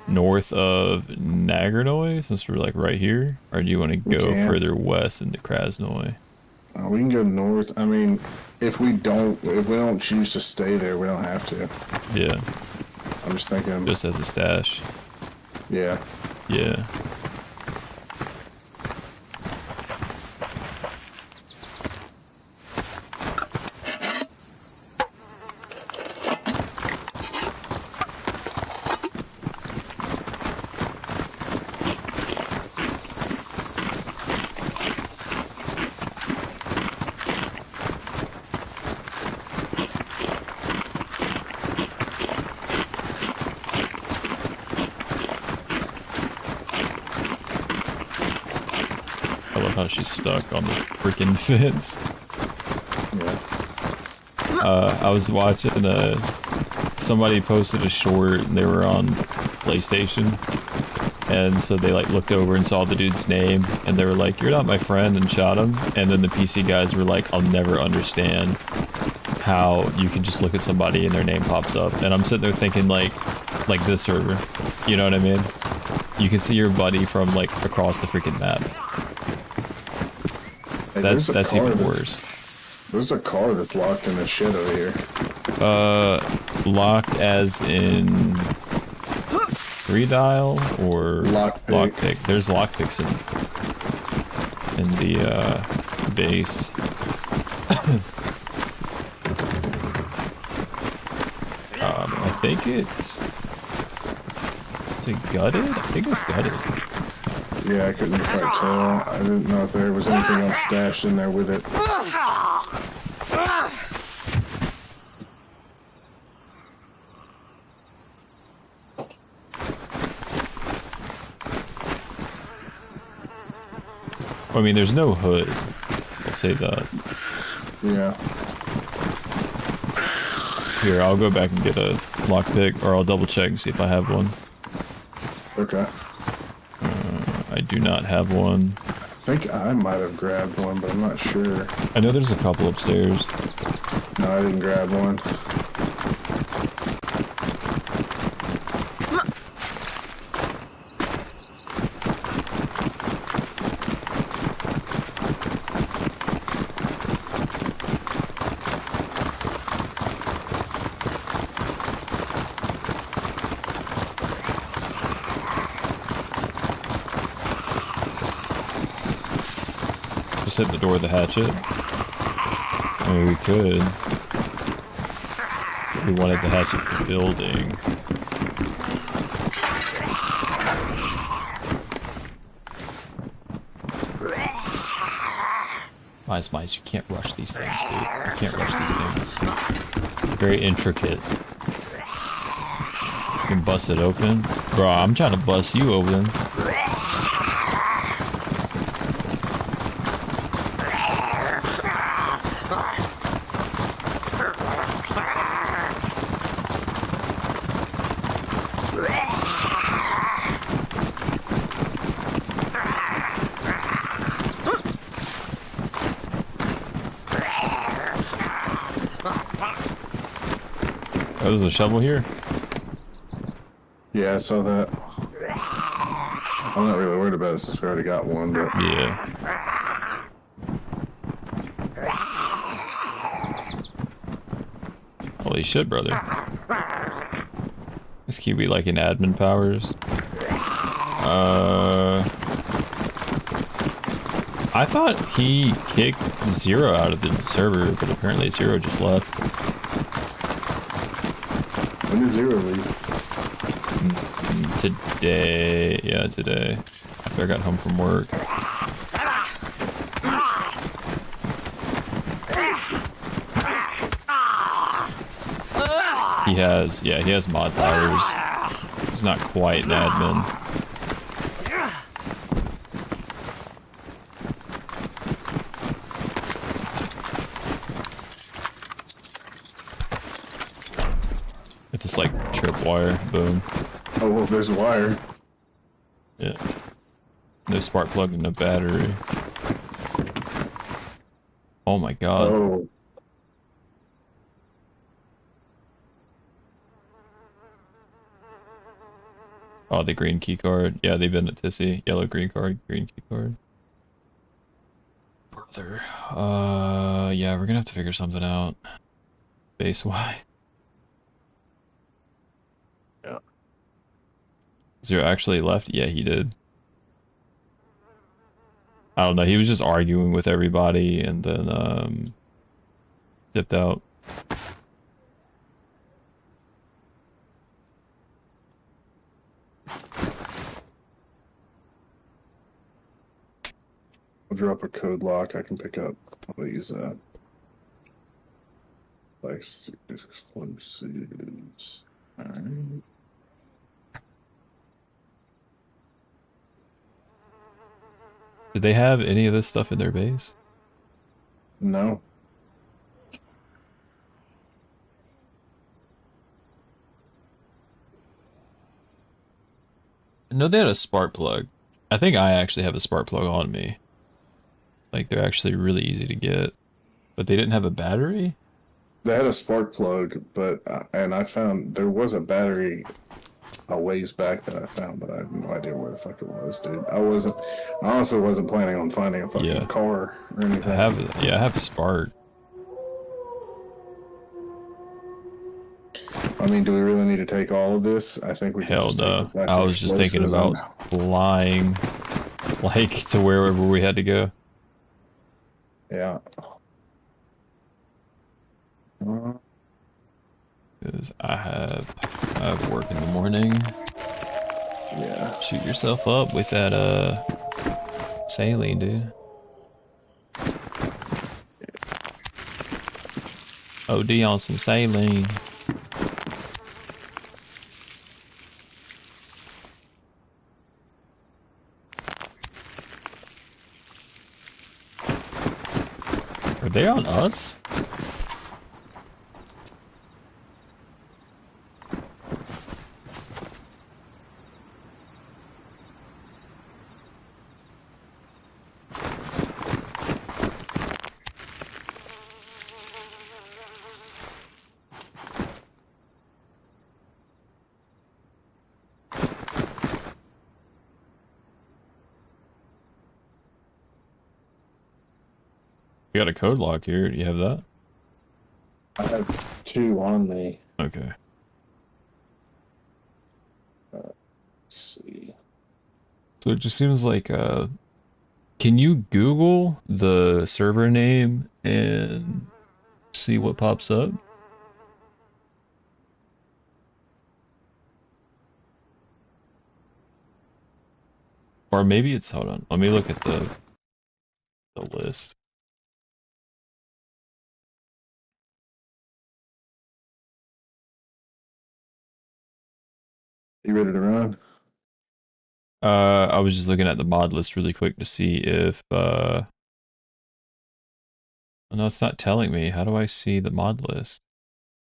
north of Nagranoy, since we're like right here? Or do you want to go further west into Krasnoy? We can go north. I mean, if we don't choose to stay there, we don't have to. Yeah. I'm just thinking. Just as a stash. Yeah. Yeah. I love how she's stuck on the freaking fence. I was watching somebody posted a short and they were on PlayStation, and so they like looked over and saw the dude's name and they were like, "You're not my friend," and shot him. And then the PC guys were like, "I'll never understand how you can just look at somebody and their name pops up." And I'm sitting there thinking like this server, you know what I mean? You can see your buddy from like across the freaking map. Hey, That's even worse. There's a car that's locked in the shed over here. Locked as in 3-dial or lockpick? There's lockpicks in the base. I think it's... Is it gutted? I think it's gutted. Yeah, I couldn't quite tell. I didn't know if there was anything else stashed in there with it. I mean, there's no hood. I'll say that. Yeah. Here, I'll go back and get a lockpick, or I'll double check and see if I have one. Okay. I do not have one. I think I might have grabbed one, but I'm not sure. I know there's a couple upstairs. No, I didn't grab one. Just hit the door with the hatchet. I mean, we could. We wanted the hatchet for building. Mice, you can't rush these things, dude. You can't rush these things. Very intricate. You can bust it open. Bro, I'm trying to bust you open. Oh, there's a shovel here? Yeah, I saw that. I'm not really worried about it since we already got one, but... Yeah. Holy shit, brother. This kid be like in admin powers. I thought he kicked Zero out of the server, but apparently Zero just left. When did Zero leave? Today. Yeah, today. After I got home from work. He has mod powers. He's not quite an admin. It's just like tripwire, boom. Oh, well, there's a wire. Yeah. No spark plug and no battery. Oh my god. Oh. Oh, the green key card. Yeah, they've been at Tissy. Yellow green card, green key card. Brother. Yeah, we're gonna have to figure something out. Base-wide. Yeah. Zero actually left? Yeah, he did. I don't know, he was just arguing with everybody and then, dipped out. I'll drop a code lock. I can pick up all these, like, explosives. Alright. Did they have any of this stuff in their base? No. No, they had a spark plug. I think I actually have a spark plug on me. Like, they're actually really easy to get. But they didn't have a battery? They had a spark plug, but and I found there was a battery a ways back that I found, but I have no idea where the fuck it was, dude. I honestly wasn't planning on finding a fucking Yeah. car or anything. I have spark. I mean, do we really need to take all of this? I think we can Hell just take the no. plastic I was just thinking explosives about flying, like, to wherever we had to go. yeah. Uh, Because I have work in the morning. yeah. Shoot yourself up with that, saline, dude. OD on some saline. Are they on us? We got a code lock here. Do you have that? I have 2 on me. Okay. Let's see. So it just seems like, can you Google the server name and see what pops up? Or maybe it's, hold on, let me look at the list. You ready to run? I was just looking at the mod list really quick to see if, no, it's not telling me. How do I see the mod list?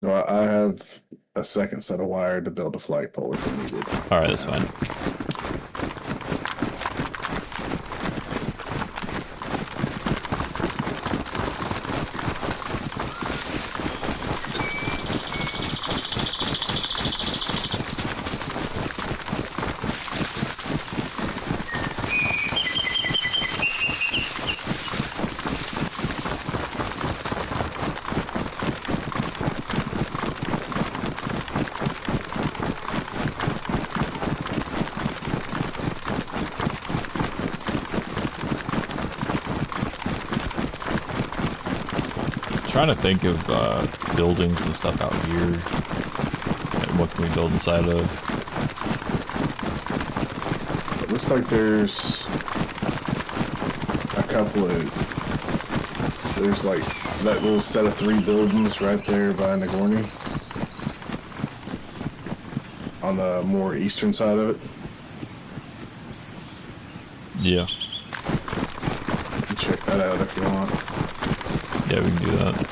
No, I have a second set of wire to build a flagpole if needed. Alright, that's fine. Trying to think of buildings and stuff out here, and what can we build inside of. It looks like there's a couple of, there's like that little set of 3 buildings right there by Nagorny on the more eastern side of it. Yeah. You can check that out if you want. Yeah, we can do that.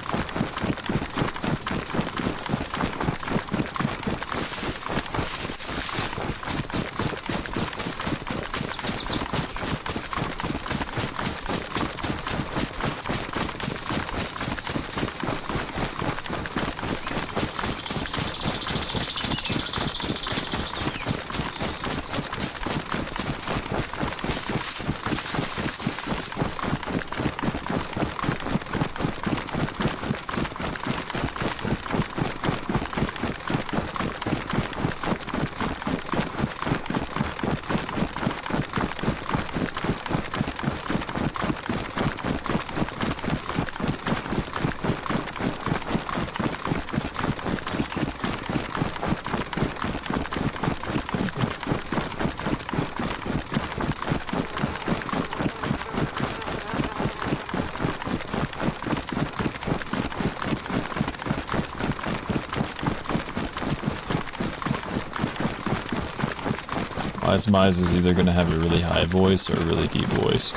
Mize is either going to have a really high voice or a really deep voice.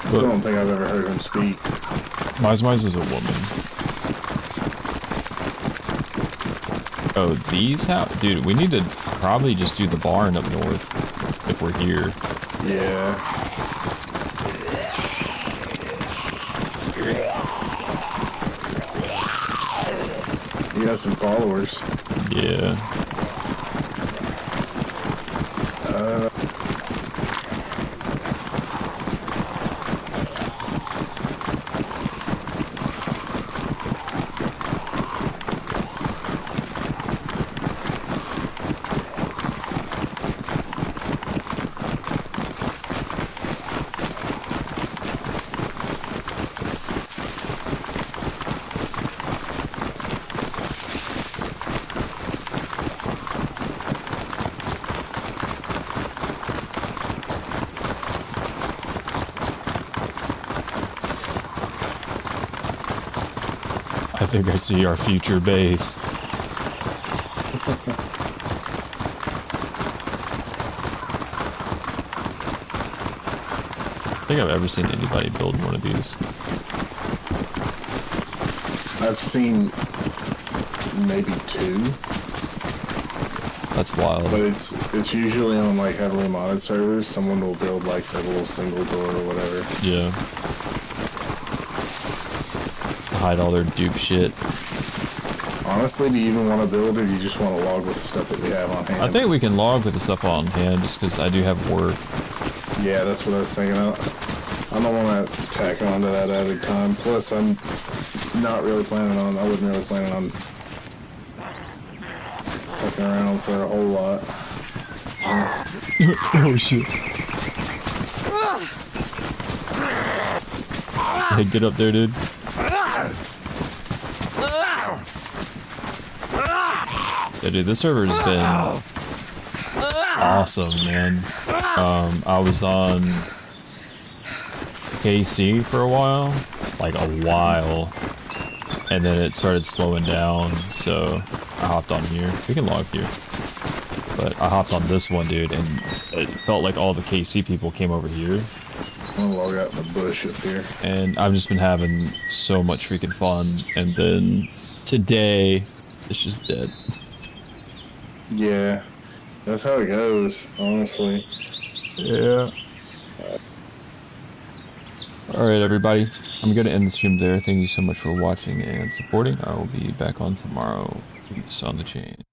I don't think I've ever heard him speak. Mize is a woman. Oh, these houses? Dude, we need to probably just do the barn up north if we're here. Yeah. You got some followers. Yeah. I think I see our future base. I think I've ever seen anybody build one of these. I've seen maybe 2, That's wild. but it's usually on like heavily modded servers. Someone will build like a little single door or whatever. Yeah. Hide all their dupe shit. Honestly, do you even want to build, or do you just want to log with the stuff that we have on hand? I think we can log with the stuff on hand just because I do have work. Yeah, that's what I was thinking of. I don't want to tack on to that added time. Plus, I'm not really planning on, I wasn't really planning on fucking around for a whole lot. Oh shit. Hey, get up there, dude. Yeah, dude, this server has been awesome, man. I was on KC for a while, and then it started slowing down, so I hopped on here. We can log here. But I hopped on this one, dude, and it felt like all the KC people came over here. I'm gonna log out in the bush up here. And I've just been having so much freaking fun, and then today, it's just dead. Yeah, that's how it goes, honestly. Yeah. Alright, everybody. I'm going to end the stream there. Thank you so much for watching and supporting. I will be back on tomorrow. Peace on the chain.